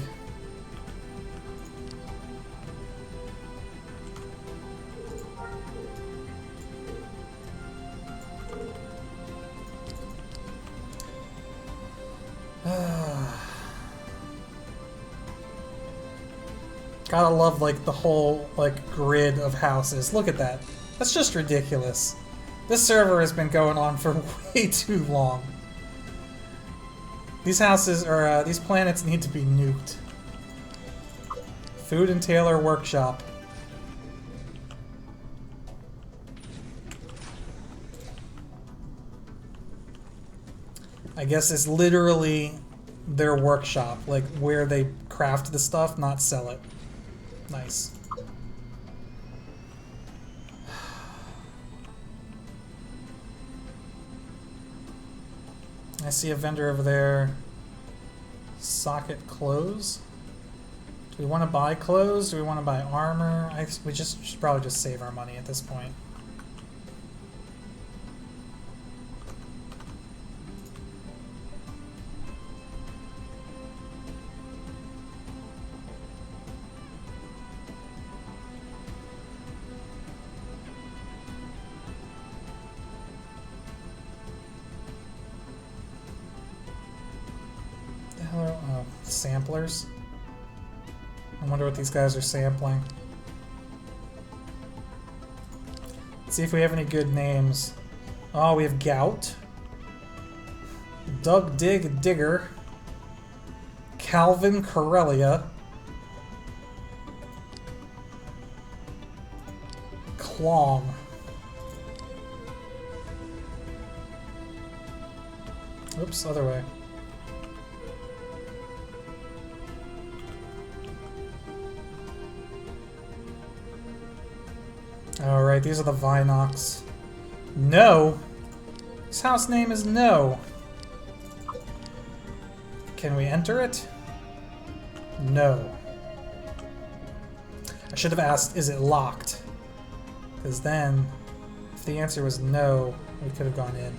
Gotta love, like, the whole, like, grid of houses. Look at that. That's just ridiculous. This server has been going on for way too long. These houses, or these planets need to be nuked. Food and Tailor Workshop. I guess it's literally their workshop, like where they craft the stuff, not sell it. Nice. I see a vendor over there. Socket clothes. Do we want to buy clothes? Do we want to buy armor? We should probably just save our money at this point. samplers. I wonder what these guys are sampling. Let's see if we have any good names. Oh, we have Gout. Doug Dig Digger. Calvin Corellia. Clong. Oops, other way. Alright, these are the Vinox. No! His house name is No. Can we enter it? No. I should have asked, is it locked? Because then, if the answer was no, we could have gone in.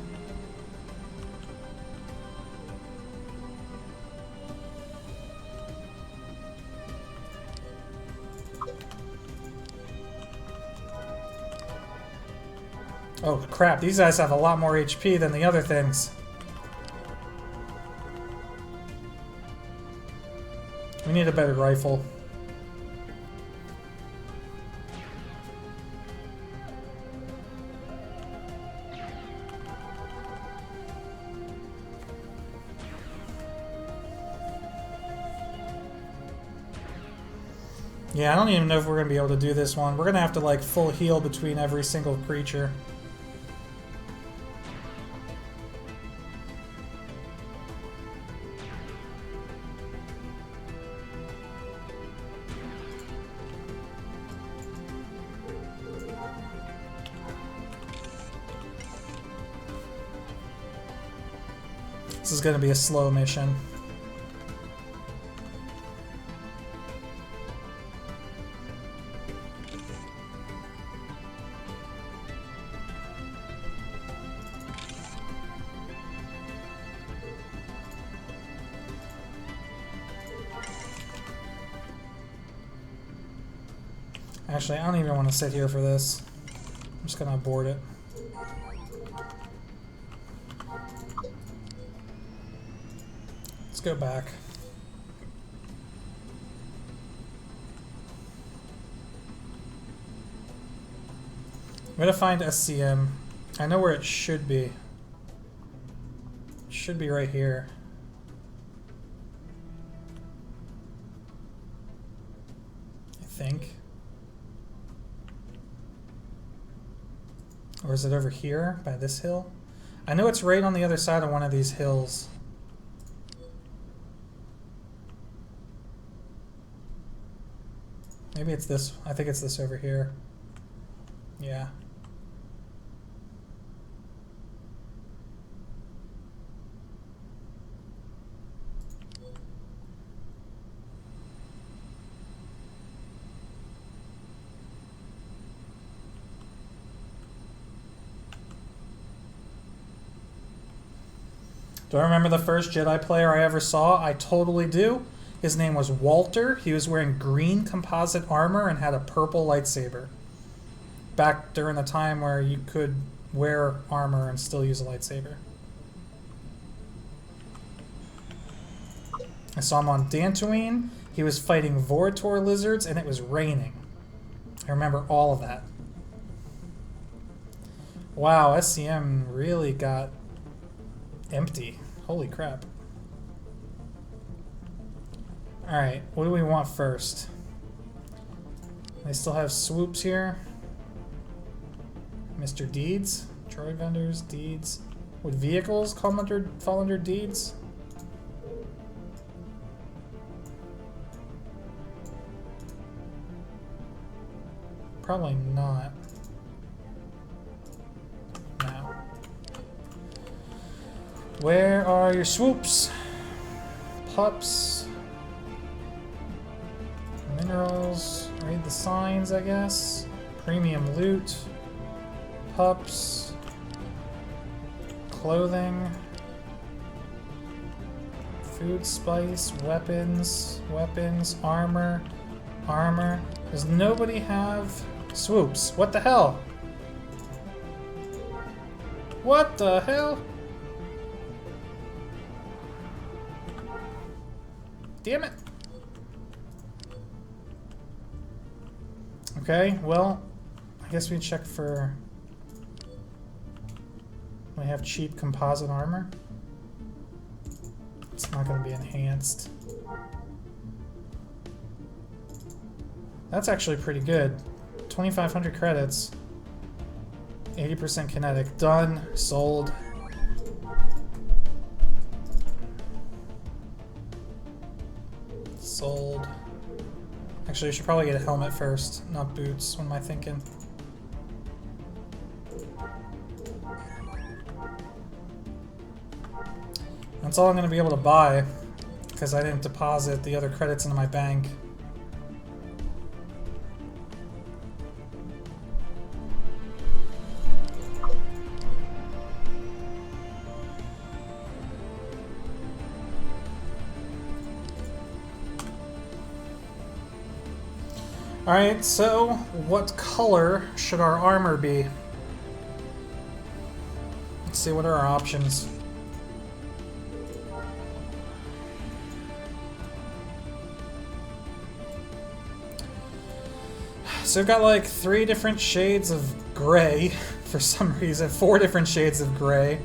Oh crap, these guys have a lot more HP than the other things. We need a better rifle. Yeah, I don't even know if we're going to be able to do this one. We're going to have to like full heal between every single creature. This is going to be a slow mission. Actually, I don't even want to sit here for this. I'm just going to abort it. Let's go back. I'm going to find SCM. I know where it should be. It should be right here. I think. Or is it over here by this hill? I know it's right on the other side of one of these hills. Maybe it's this. I think it's this over here. Yeah. Do I remember the first Jedi player I ever saw? I totally do. His name was Walter. He was wearing green composite armor and had a purple lightsaber. Back during the time where you could wear armor and still use a lightsaber. I saw him on Dantooine. He was fighting Vorator lizards and it was raining. I remember all of that. Wow, SCM really got empty. Holy crap. Alright, what do we want first? They still have swoops here. Mr. Deeds? Droid vendors, deeds. Would vehicles fall under deeds? Probably not. No. Where are your swoops? Pups. Minerals. Read the signs, I guess. Premium loot. Pups. Clothing. Food, spice, weapons. Weapons, armor. Armor. Does nobody have swoops? What the hell? What the hell? Damn it. Okay, well, I guess we check for... We have cheap composite armor. It's not going to be enhanced. That's actually pretty good. 2,500 credits. 80% kinetic. Done. Sold. Sold. Actually, I should probably get a helmet first, not boots. What am I thinking? That's all I'm going to be able to buy, because I didn't deposit the other credits into my bank. Alright, so what color should our armor be? Let's see, what are our options? So we've got like 3 different shades of gray for some reason, 4 different shades of gray.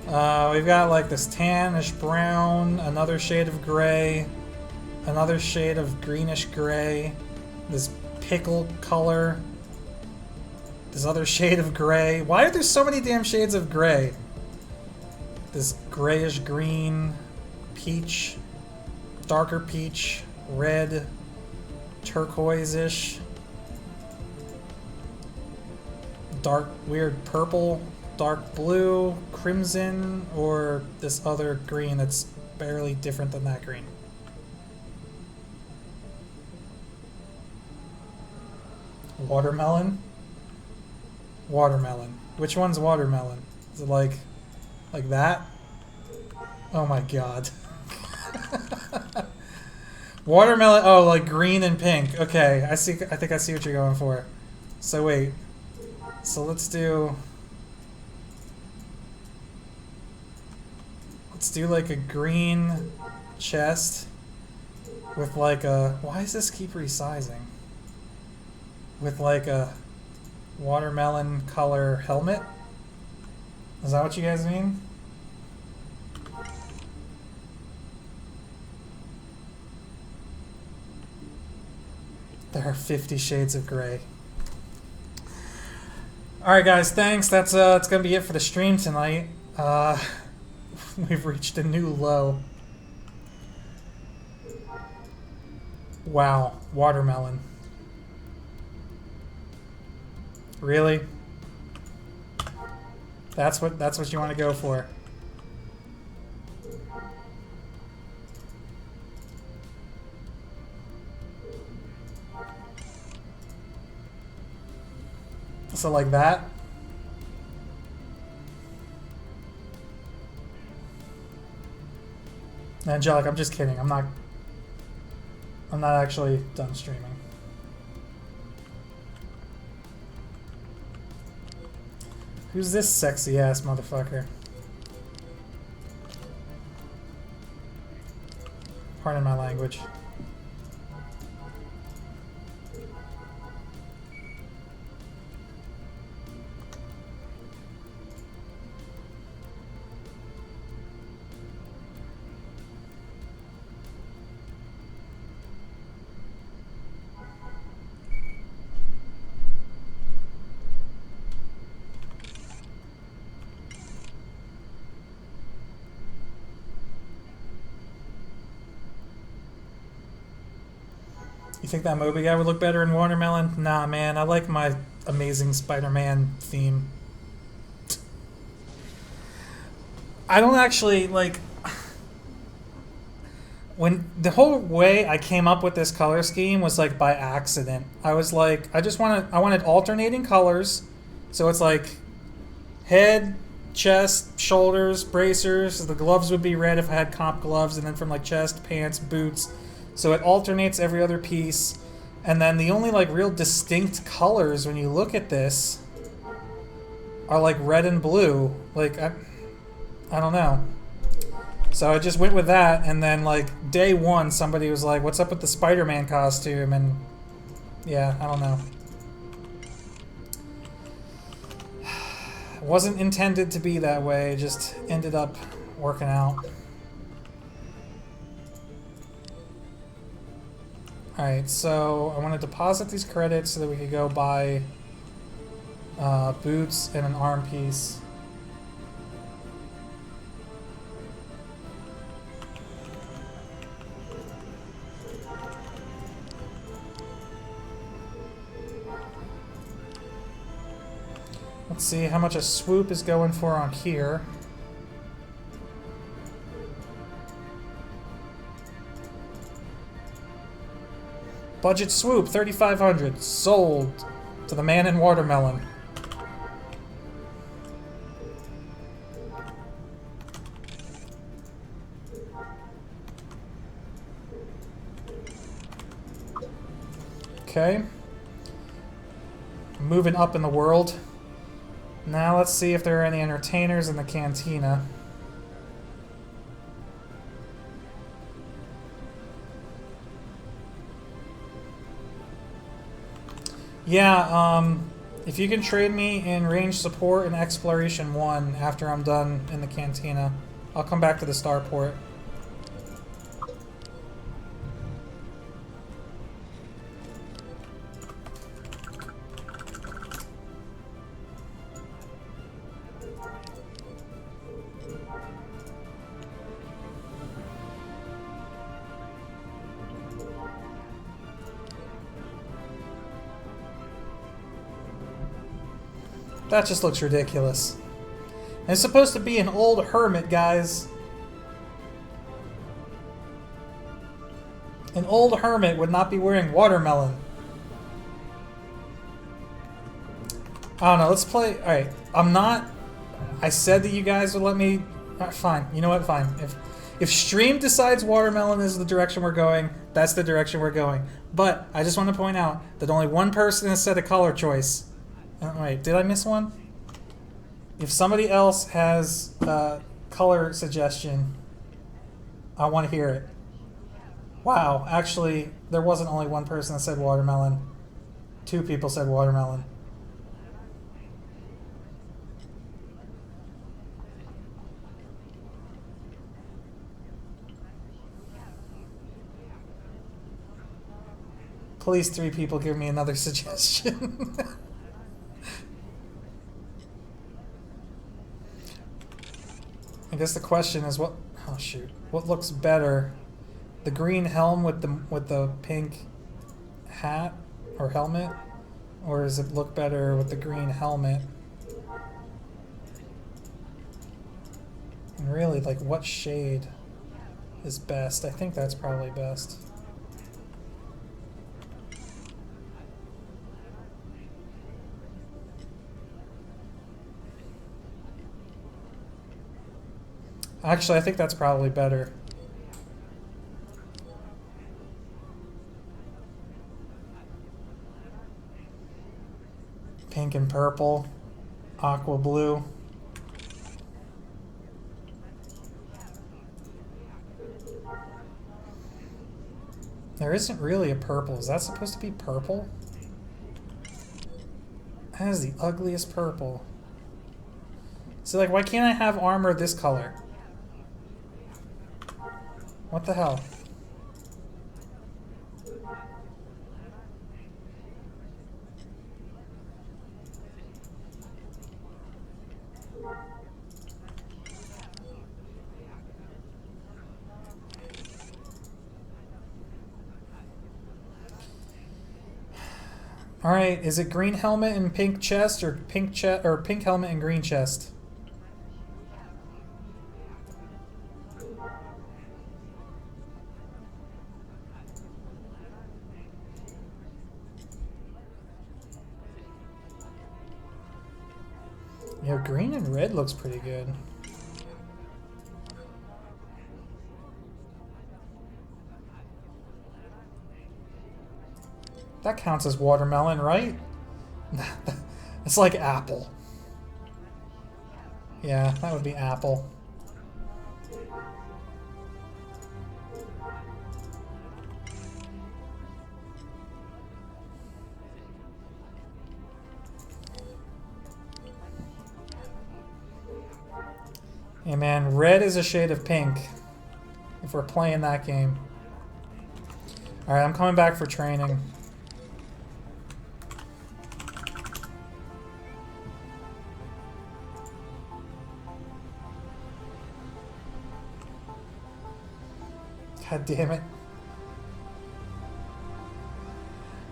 We've got like this tannish brown, another shade of gray, another shade of greenish gray, this pickle color, this other shade of gray. Why are there so many damn shades of gray? This grayish green, peach, darker peach, red, turquoise-ish, dark weird purple, dark blue, crimson, or this other green that's barely different than that green. Watermelon? Watermelon. Which one's watermelon? Is it like that? Oh my god. Watermelon, oh, like green and pink. Okay, I think I see what you're going for. So wait. So let's do like a green chest with like a, why does this keep resizing? With like a watermelon color helmet? Is that what you guys mean? There are 50 shades of gray. Alright guys, thanks. That's gonna be it for the stream tonight. We've reached a new low. Wow, watermelon. Really? That's what you want to go for. So like that? Angelic, I'm just kidding. I'm not actually done streaming. Who's this sexy ass motherfucker? Pardon my language. You think that Moby guy would look better in watermelon? Nah, man. I like my Amazing Spider-Man theme. I don't actually, like... When the whole way I came up with this color scheme was, like, by accident. I was like, I wanted alternating colors. So it's like head, chest, shoulders, bracers. The gloves would be red if I had comp gloves. And then from, like, chest, pants, boots... So it alternates every other piece, and then the only like real distinct colors when you look at this are like red and blue. Like I don't know. So I just went with that, and then like day one, somebody was like, "What's up with the Spider-Man costume?" And yeah, I don't know. It wasn't intended to be that way. It just ended up working out. Alright, so I want to deposit these credits so that we could go buy boots and an arm piece. Let's see how much a swoop is going for on here. Budget swoop, 3,500. Sold to the man in watermelon. Okay. Moving up in the world. Now let's see if there are any entertainers in the cantina. Yeah, if you can trade me in range support and exploration 1 after I'm done in the cantina, I'll come back to the starport. That just looks ridiculous. And it's supposed to be an old hermit, guys. An old hermit would not be wearing watermelon. I don't know, let's play... Alright, I'm not... I said that you guys would let me... fine, you know what, fine. If stream decides watermelon is the direction we're going, that's the direction we're going. But, I just want to point out that only one person has said a color choice. Wait, did I miss one? If somebody else has a color suggestion, I want to hear it. Wow, actually, there wasn't only one person that said watermelon. 2 people said watermelon. Please, 3 people give me another suggestion. I guess the question is what... Oh shoot! What looks better, the green helm with the pink hat or helmet, or does it look better with the green helmet? And really, like, what shade is best? I think that's probably best. Actually, I think that's probably better. Pink and purple, aqua blue. There isn't really a purple. Is that supposed to be purple? That is the ugliest purple. So, like, why can't I have armor this color? What the hell? All right, is it green helmet and pink chest, or pink helmet and green chest? Yeah, green and red looks pretty good. That counts as watermelon, right? It's like apple. Yeah, that would be apple. Yeah, man, red is a shade of pink. If we're playing that game. Alright, I'm coming back for training. God damn it.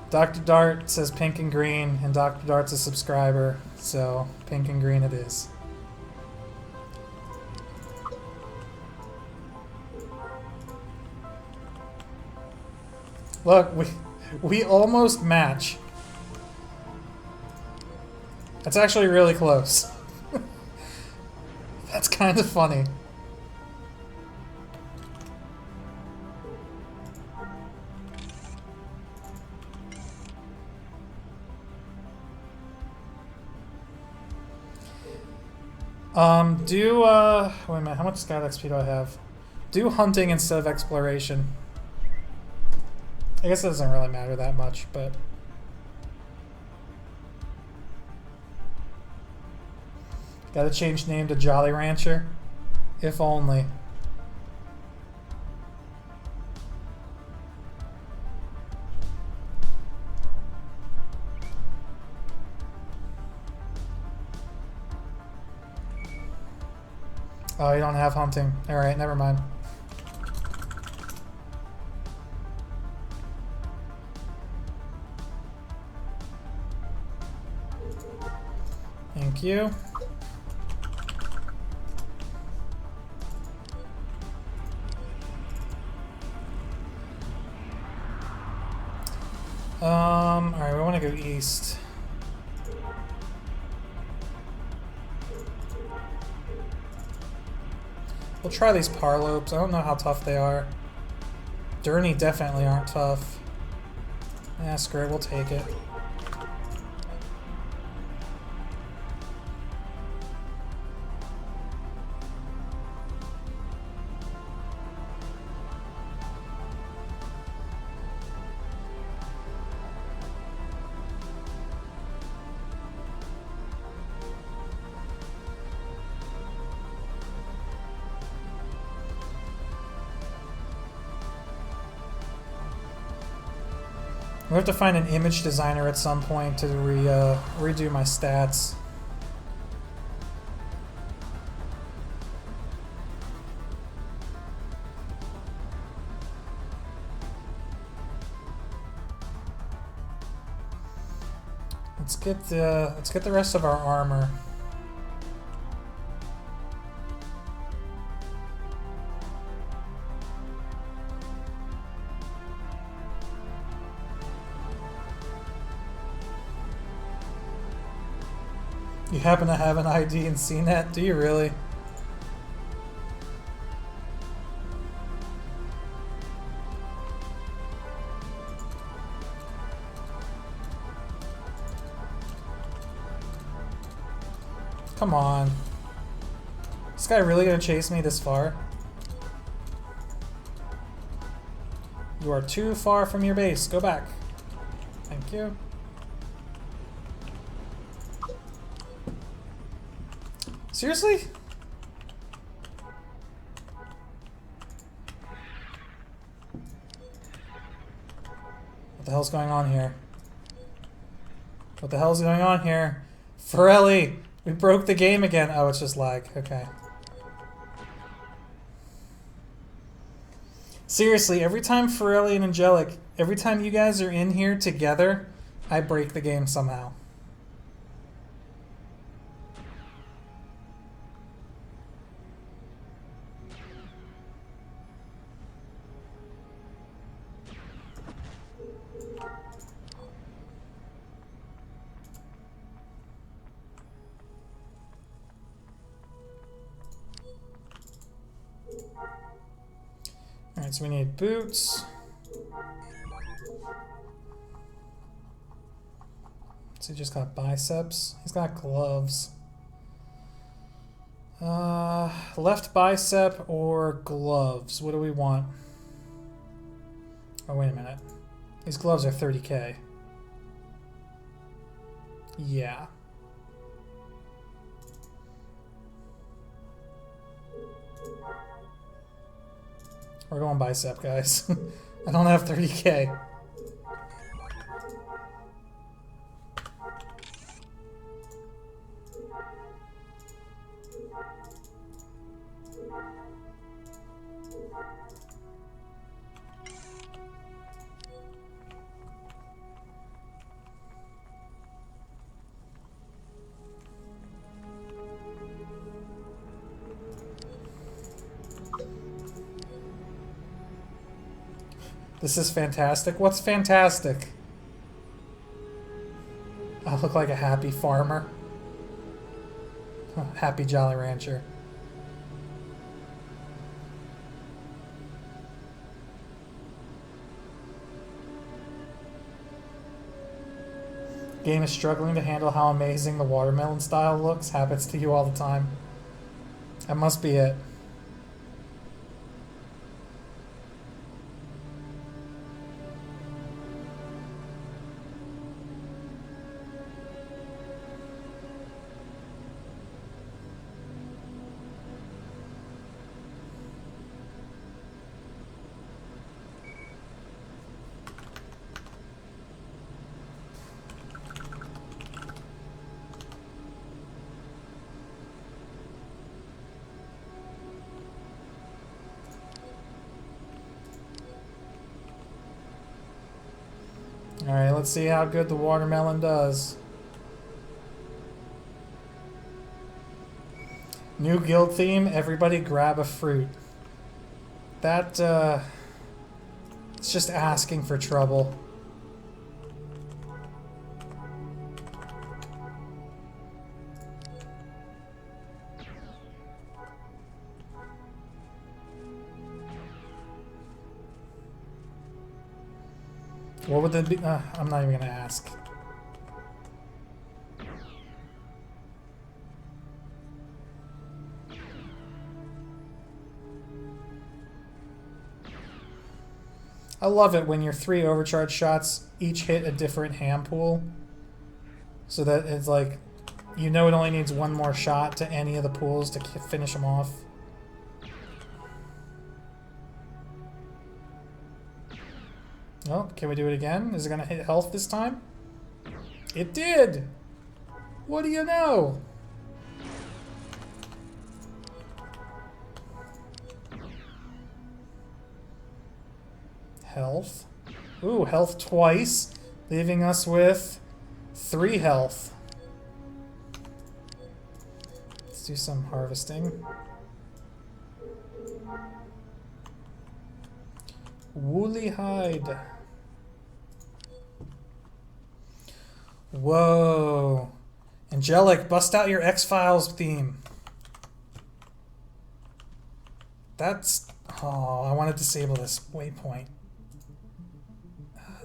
Dr. Dart says pink and green, and Dr. Dart's a subscriber, so pink and green it is. Look, we almost match. That's actually really close. That's kind of funny. Wait a minute, how much scout XP do I have? Do hunting instead of exploration. I guess it doesn't really matter that much, but... Gotta change name to Jolly Rancher? If only. Oh, you don't have hunting. Alright, never mind. Thank you. Alright, we want to go east. We'll try these parlopes. I don't know how tough they are. Durney definitely aren't tough. Yeah, screw it, we'll take it. We have to find an image designer at some point to redo my stats. Let's get the rest of our armor. You happen to have an ID in CNET? Do you really? Come on. This guy really gonna chase me this far? You are too far from your base. Go back. Thank you. Seriously? What the hell's going on here? What the hell's going on here? Forelli! We broke the game again. Oh, it's just lag. Okay. Seriously, every time Forelli and Angelic, every time you guys are in here together, I break the game somehow. Alright, so we need boots. So he just got biceps. He's got gloves. Left bicep or gloves? What do we want? Oh, wait a minute. These gloves are 30k. Yeah. We're going bicep, guys. I don't have 30k. This is fantastic. What's fantastic? I look like a happy farmer. Happy Jolly Rancher. Game is struggling to handle how amazing the watermelon style looks. Happens to you all the time. That must be it. Alright, let's see how good the watermelon does. New guild theme, everybody grab a fruit. That, it's just asking for trouble. What would that be? I'm not even gonna ask. I love it when your 3 overcharge shots each hit a different ham pool. So that it's like, you know it only needs one more shot to any of the pools to finish them off. Oh, can we do it again? Is it going to hit health this time? It did! What do you know? Health. Ooh, health twice, leaving us with 3 health. Let's do some harvesting. Woolly hide. Whoa. Angelic, bust out your X-Files theme. That's... Oh, I want to disable this waypoint.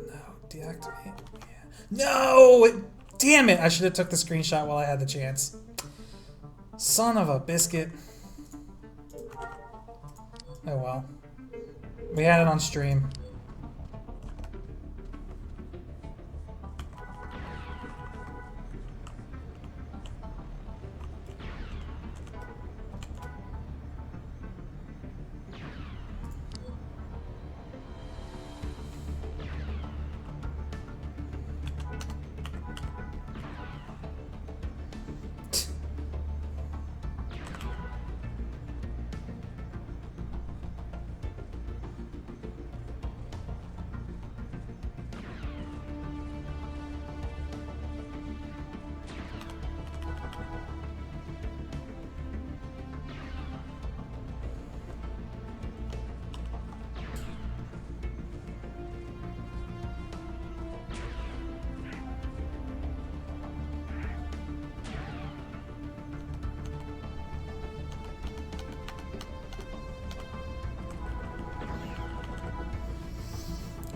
No, deactivate. Yeah. No! Damn it! I should have took the screenshot while I had the chance. Son of a biscuit. Oh well. We had it on stream.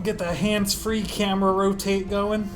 Get the hands-free camera rotate going.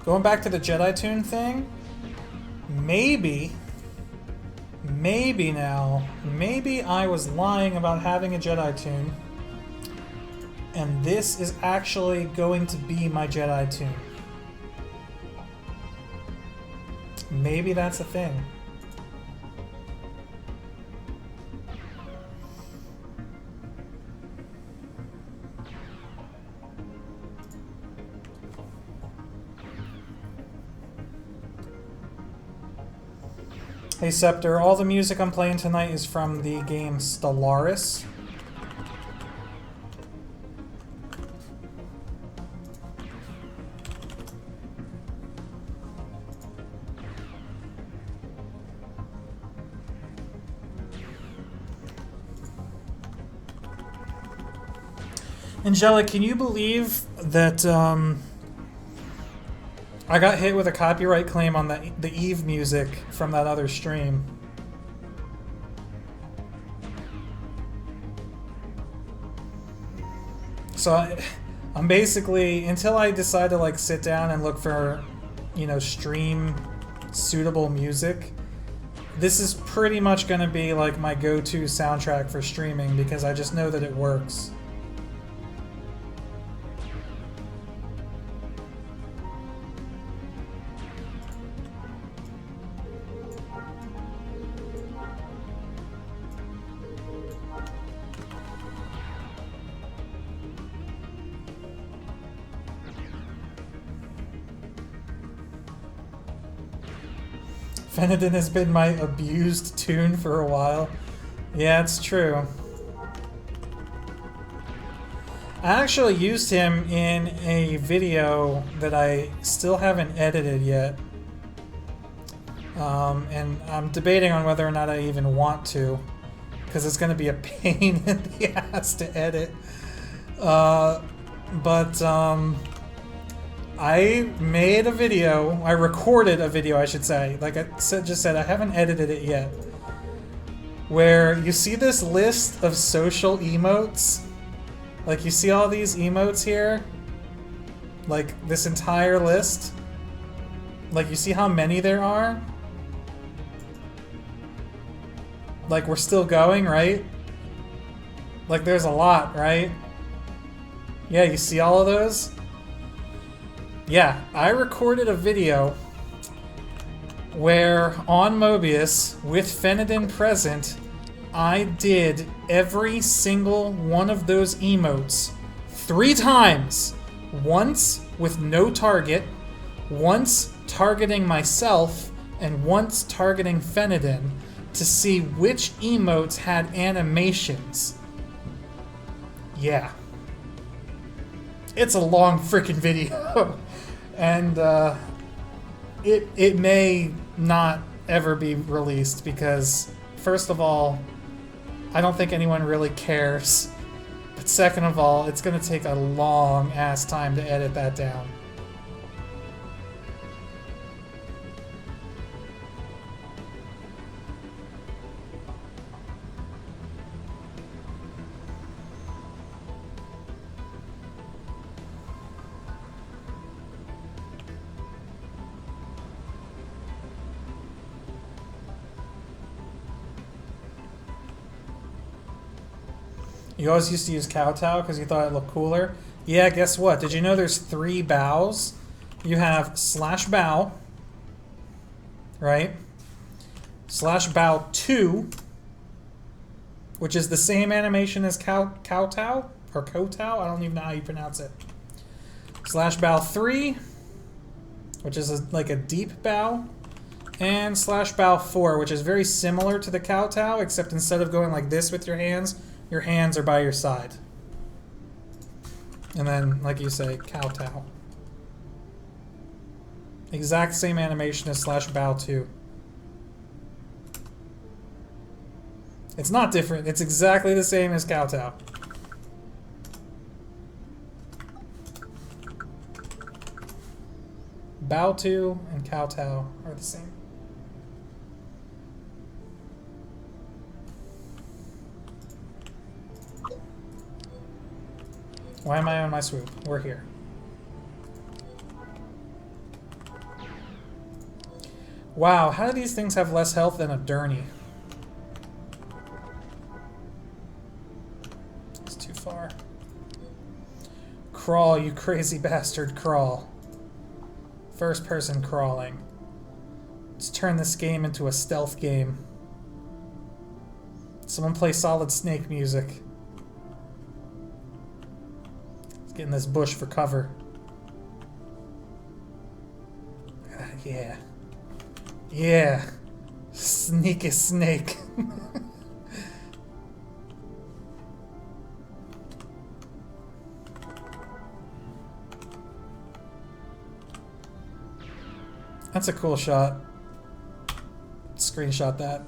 Going back to the Jedi tune thing, maybe I was lying about having a Jedi tune, and this is actually going to be my Jedi tune. Maybe that's a thing. Hey Scepter, all the music I'm playing tonight is from the game Stellaris. Angelic, can you believe that I got hit with a copyright claim on the Eve music from that other stream? So I'm basically, until I decide to like sit down and look for, you know, stream suitable music, this is pretty much going to be like my go-to soundtrack for streaming because I just know that it works. Phenodin has been my abused tune for a while. Yeah, it's true. I actually used him in a video that I still haven't edited yet. And I'm debating on whether or not I even want to, because it's going to be a pain in the ass to edit. I made a video, I recorded a video, I should say. Like I just said, I haven't edited it yet. Where you see this list of social emotes. Like you see all these emotes here. Like this entire list. Like you see how many there are? Like we're still going, right? Like there's a lot, right? Yeah, you see all of those? Yeah, I recorded a video where on Mobius, with Phenodin present, I did every single one of those emotes 3 times. Once with no target, once targeting myself, and once targeting Phenodin to see which emotes had animations. Yeah. It's a long freaking video. And it may not ever be released because, first of all, I don't think anyone really cares. But second of all, it's going to take a long ass time to edit that down. You always used to use kowtow because you thought it looked cooler. Yeah, guess what? Did you know there's 3 bows? You have slash bow, right? Slash bow 2, which is the same animation as kowtow or kowtow. I don't even know how you pronounce it. Slash bow 3, which is like a deep bow, and slash bow 4, which is very similar to the kowtow, except instead of going like this with your hands are by your side. And then, like you say, kowtow. Exact same animation as slash bow 2. It's not different. It's exactly the same as kowtow. Bow 2 and kowtow are the same. Why am I on my swoop? We're here. Wow, how do these things have less health than a Derny? It's too far. Crawl, you crazy bastard, crawl. First person crawling. Let's turn this game into a stealth game. Someone play Solid Snake music. Let's get in this bush for cover. Yeah. Yeah. Sneaky snake. That's a cool shot. Screenshot that.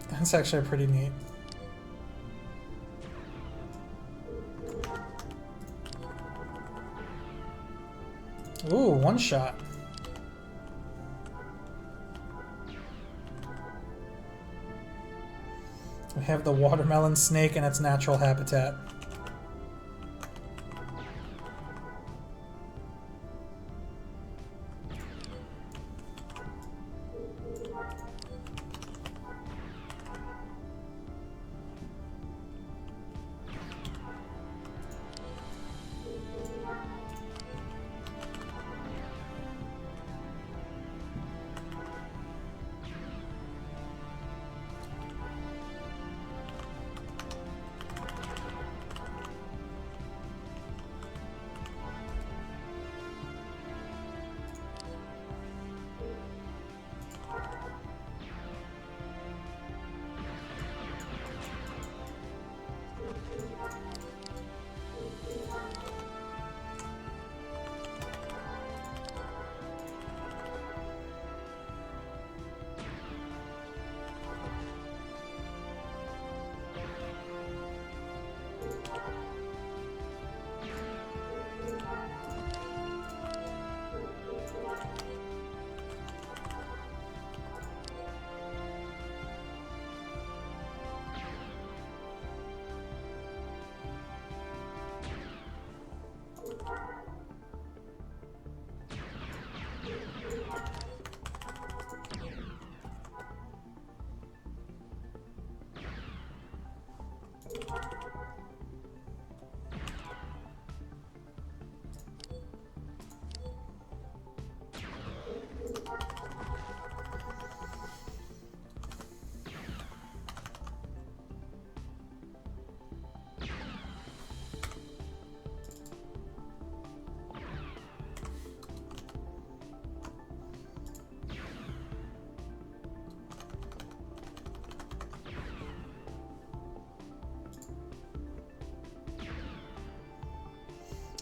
That's actually pretty neat. Ooh, one shot. We have the watermelon snake in its natural habitat.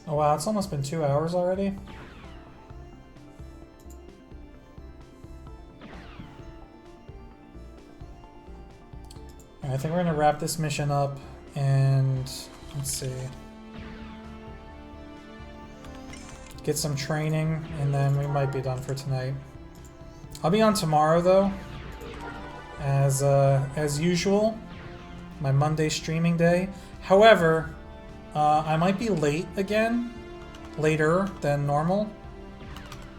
Oh wow, it's almost been 2 hours already. Alright, I think we're gonna wrap this mission up and let's see. Get some training and then we might be done for tonight. I'll be on tomorrow though. As usual. My Monday streaming day. However, I might be late again, later than normal,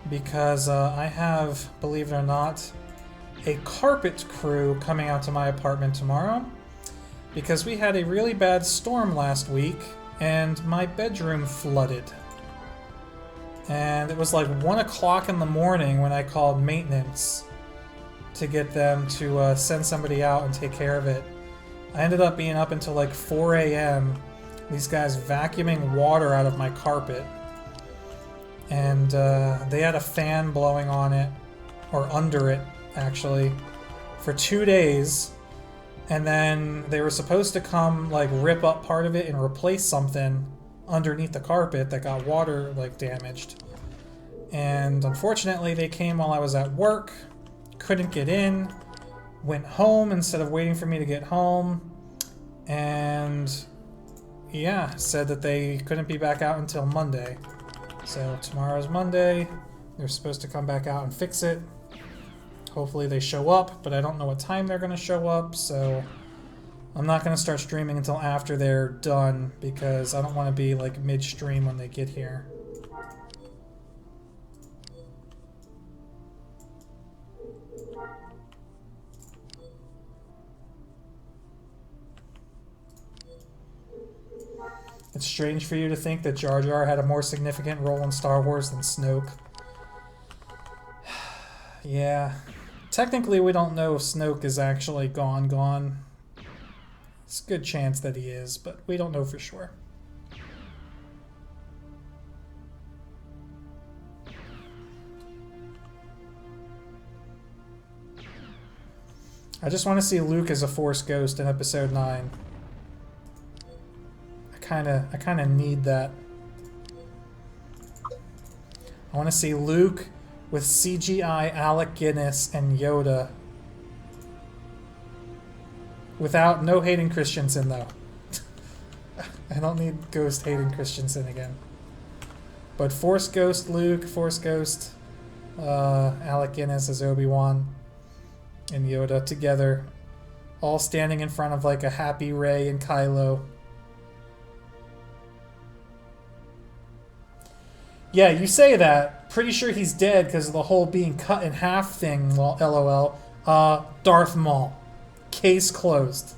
because I have, believe it or not, a carpet crew coming out to my apartment tomorrow, because we had a really bad storm last week, and my bedroom flooded. And it was like 1 o'clock in the morning when I called maintenance to get them to send somebody out and take care of it. I ended up being up until like 4 a.m., these guys vacuuming water out of my carpet, and they had a fan blowing on it, or under it actually, for 2 days, and then they were supposed to come like rip up part of it and replace something underneath the carpet that got water like damaged, and unfortunately they came while I was at work, couldn't get in, went home instead of waiting for me to get home, and yeah, said that they couldn't be back out until Monday. So tomorrow's Monday. They're supposed to come back out and fix it. Hopefully they show up, but I don't know what time they're going to show up, so I'm not going to start streaming until after they're done because I don't want to be like mid-stream when they get here. It's strange for you to think that Jar Jar had a more significant role in Star Wars than Snoke. Yeah. Technically, we don't know if Snoke is actually gone. It's a good chance that he is, but we don't know for sure. I just want to see Luke as a Force ghost in Episode 9. I kind of need that. I want to see Luke with CGI Alec Guinness and Yoda. Without no Hayden Christensen though. I don't need Ghost Hayden Christensen again. But Force Ghost Luke, Force Ghost Alec Guinness as Obi-Wan and Yoda together, all standing in front of like a happy Rey and Kylo. Yeah, you say that. Pretty sure he's dead because of the whole being cut in half thing, LOL. Darth Maul. Case closed.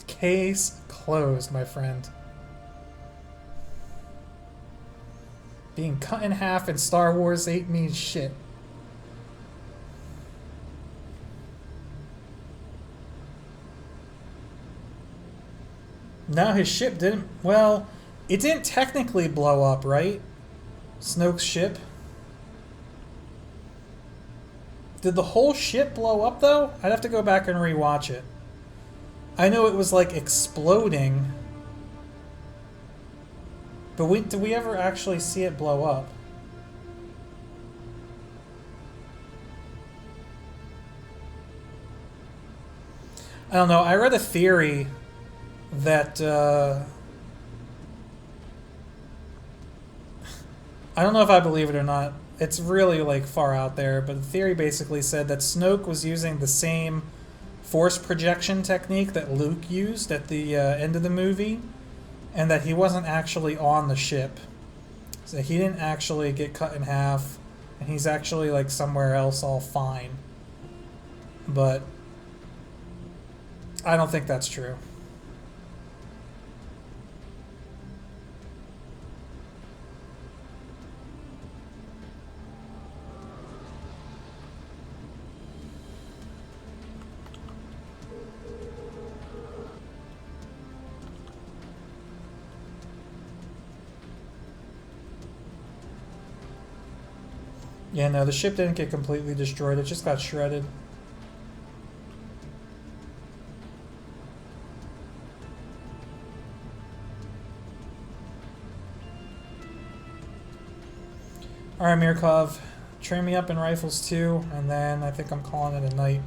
Case closed, my friend. Being cut in half in Star Wars 8 means shit. No, his ship didn't... Well, it didn't technically blow up, right? Snoke's ship? Did the whole ship blow up, though? I'd have to go back and rewatch it. I know it was, like, exploding. But did we ever actually see it blow up? I don't know. I read a theory that I don't know if I believe it or not. It's really like far out there, but the theory basically said that Snoke was using the same force projection technique that Luke used at the end of the movie, and that he wasn't actually on the ship. So he didn't actually get cut in half, and he's actually like somewhere else all fine. But I don't think that's true. Yeah, no, the ship didn't get completely destroyed. It just got shredded. Alright, Mirkov. Train me up in rifles too, and then I think I'm calling it a night.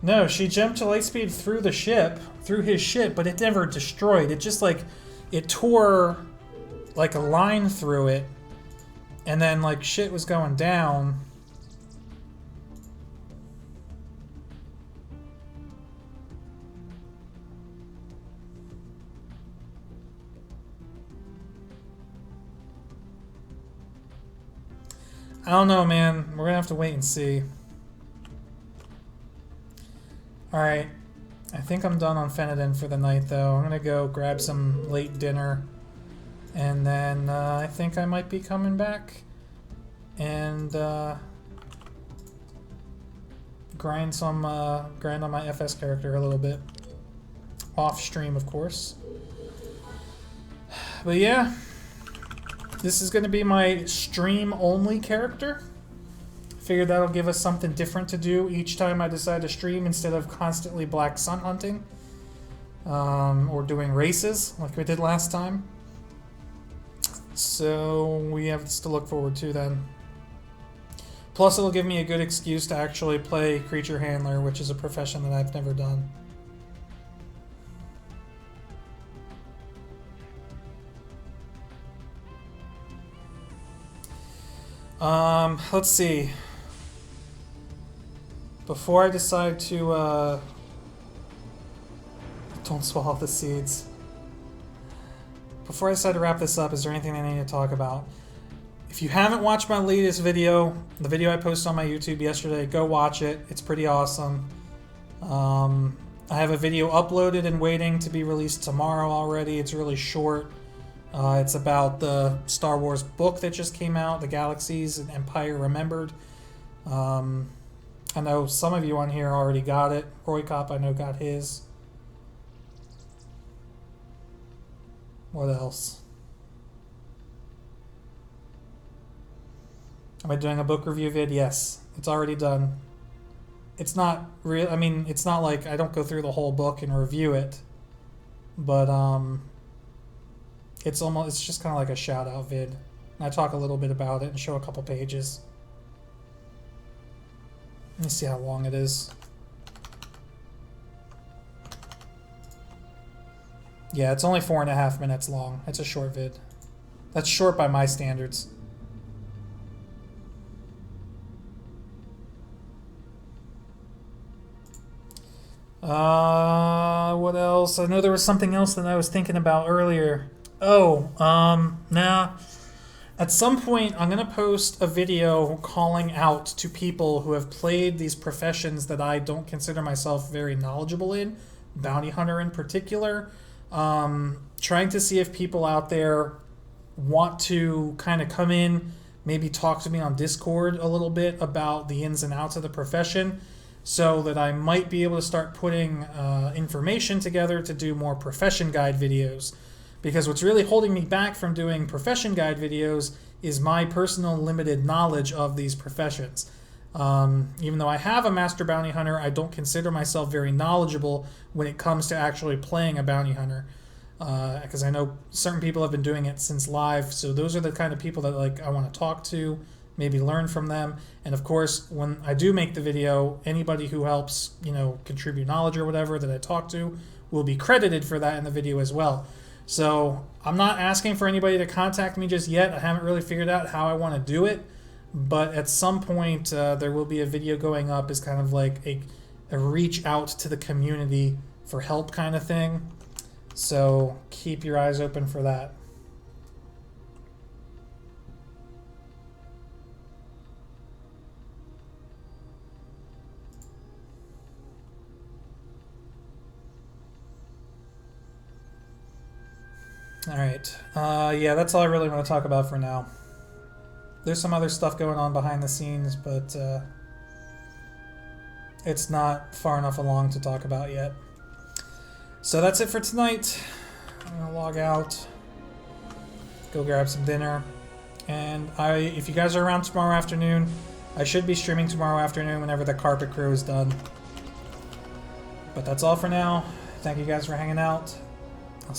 No, she jumped to lightspeed through the ship, through his ship, but it never destroyed. It just like, it tore like a line through it, and then like shit was going down. I don't know, man. We're gonna have to wait and see. Alright, I think I'm done on Phenodin for the night, though. I'm gonna go grab some late dinner And then I think I might be coming back and grind on my FS character a little bit. Off stream, of course. But yeah, this is going to be my stream-only character. Figured that'll give us something different to do each time I decide to stream instead of constantly black sun hunting. Or doing races like we did last time. So we have this to look forward to then. Plus it'll give me a good excuse to actually play creature handler, which is a profession that I've never done. Let's see. Before I decide to, don't swallow the seeds. Before I decide to wrap this up, is there anything I need to talk about? If you haven't watched my latest video, the video I posted on my YouTube yesterday, go watch it. It's pretty awesome. I have a video uploaded and waiting to be released tomorrow already. It's really short. It's about the Star Wars book that just came out, The Galaxies and Empire Remembered. I know some of you on here already got it. Roy Cop, I know, got his. What else? Am I doing a book review vid? Yes, it's already done. It's not real. I mean, it's not like I don't go through the whole book and review it, but it's just kind of like a shout out vid. And I talk a little bit about it and show a couple pages. Let me see how long it is. Yeah, it's only 4.5 minutes long. It's a short vid. That's short by my standards. What else? I know there was something else that I was thinking about earlier. Oh, nah. At some point, I'm going to post a video calling out to people who have played these professions that I don't consider myself very knowledgeable in, bounty hunter in particular. Trying to see if people out there want to kind of come in, maybe talk to me on Discord a little bit about the ins and outs of the profession, so that I might be able to start putting information together to do more profession guide videos. Because what's really holding me back from doing profession guide videos is my personal limited knowledge of these professions. Even though I have a master bounty hunter, I don't consider myself very knowledgeable when it comes to actually playing a bounty hunter. Because I know certain people have been doing it since live, so those are the kind of people that I want to talk to, maybe learn from them. And of course, when I do make the video, anybody who helps, contribute knowledge or whatever that I talk to will be credited for that in the video as well. So I'm not asking for anybody to contact me just yet. I haven't really figured out how I want to do it. But at some point, there will be a video going up as kind of like a reach out to the community for help kind of thing. So keep your eyes open for that. Alright, yeah, that's all I really want to talk about for now. There's some other stuff going on behind the scenes, but it's not far enough along to talk about yet. So that's it for tonight. I'm going to log out, go grab some dinner, and if you guys are around tomorrow afternoon, I should be streaming tomorrow afternoon whenever the carpet crew is done. But that's all for now. Thank you guys for hanging out.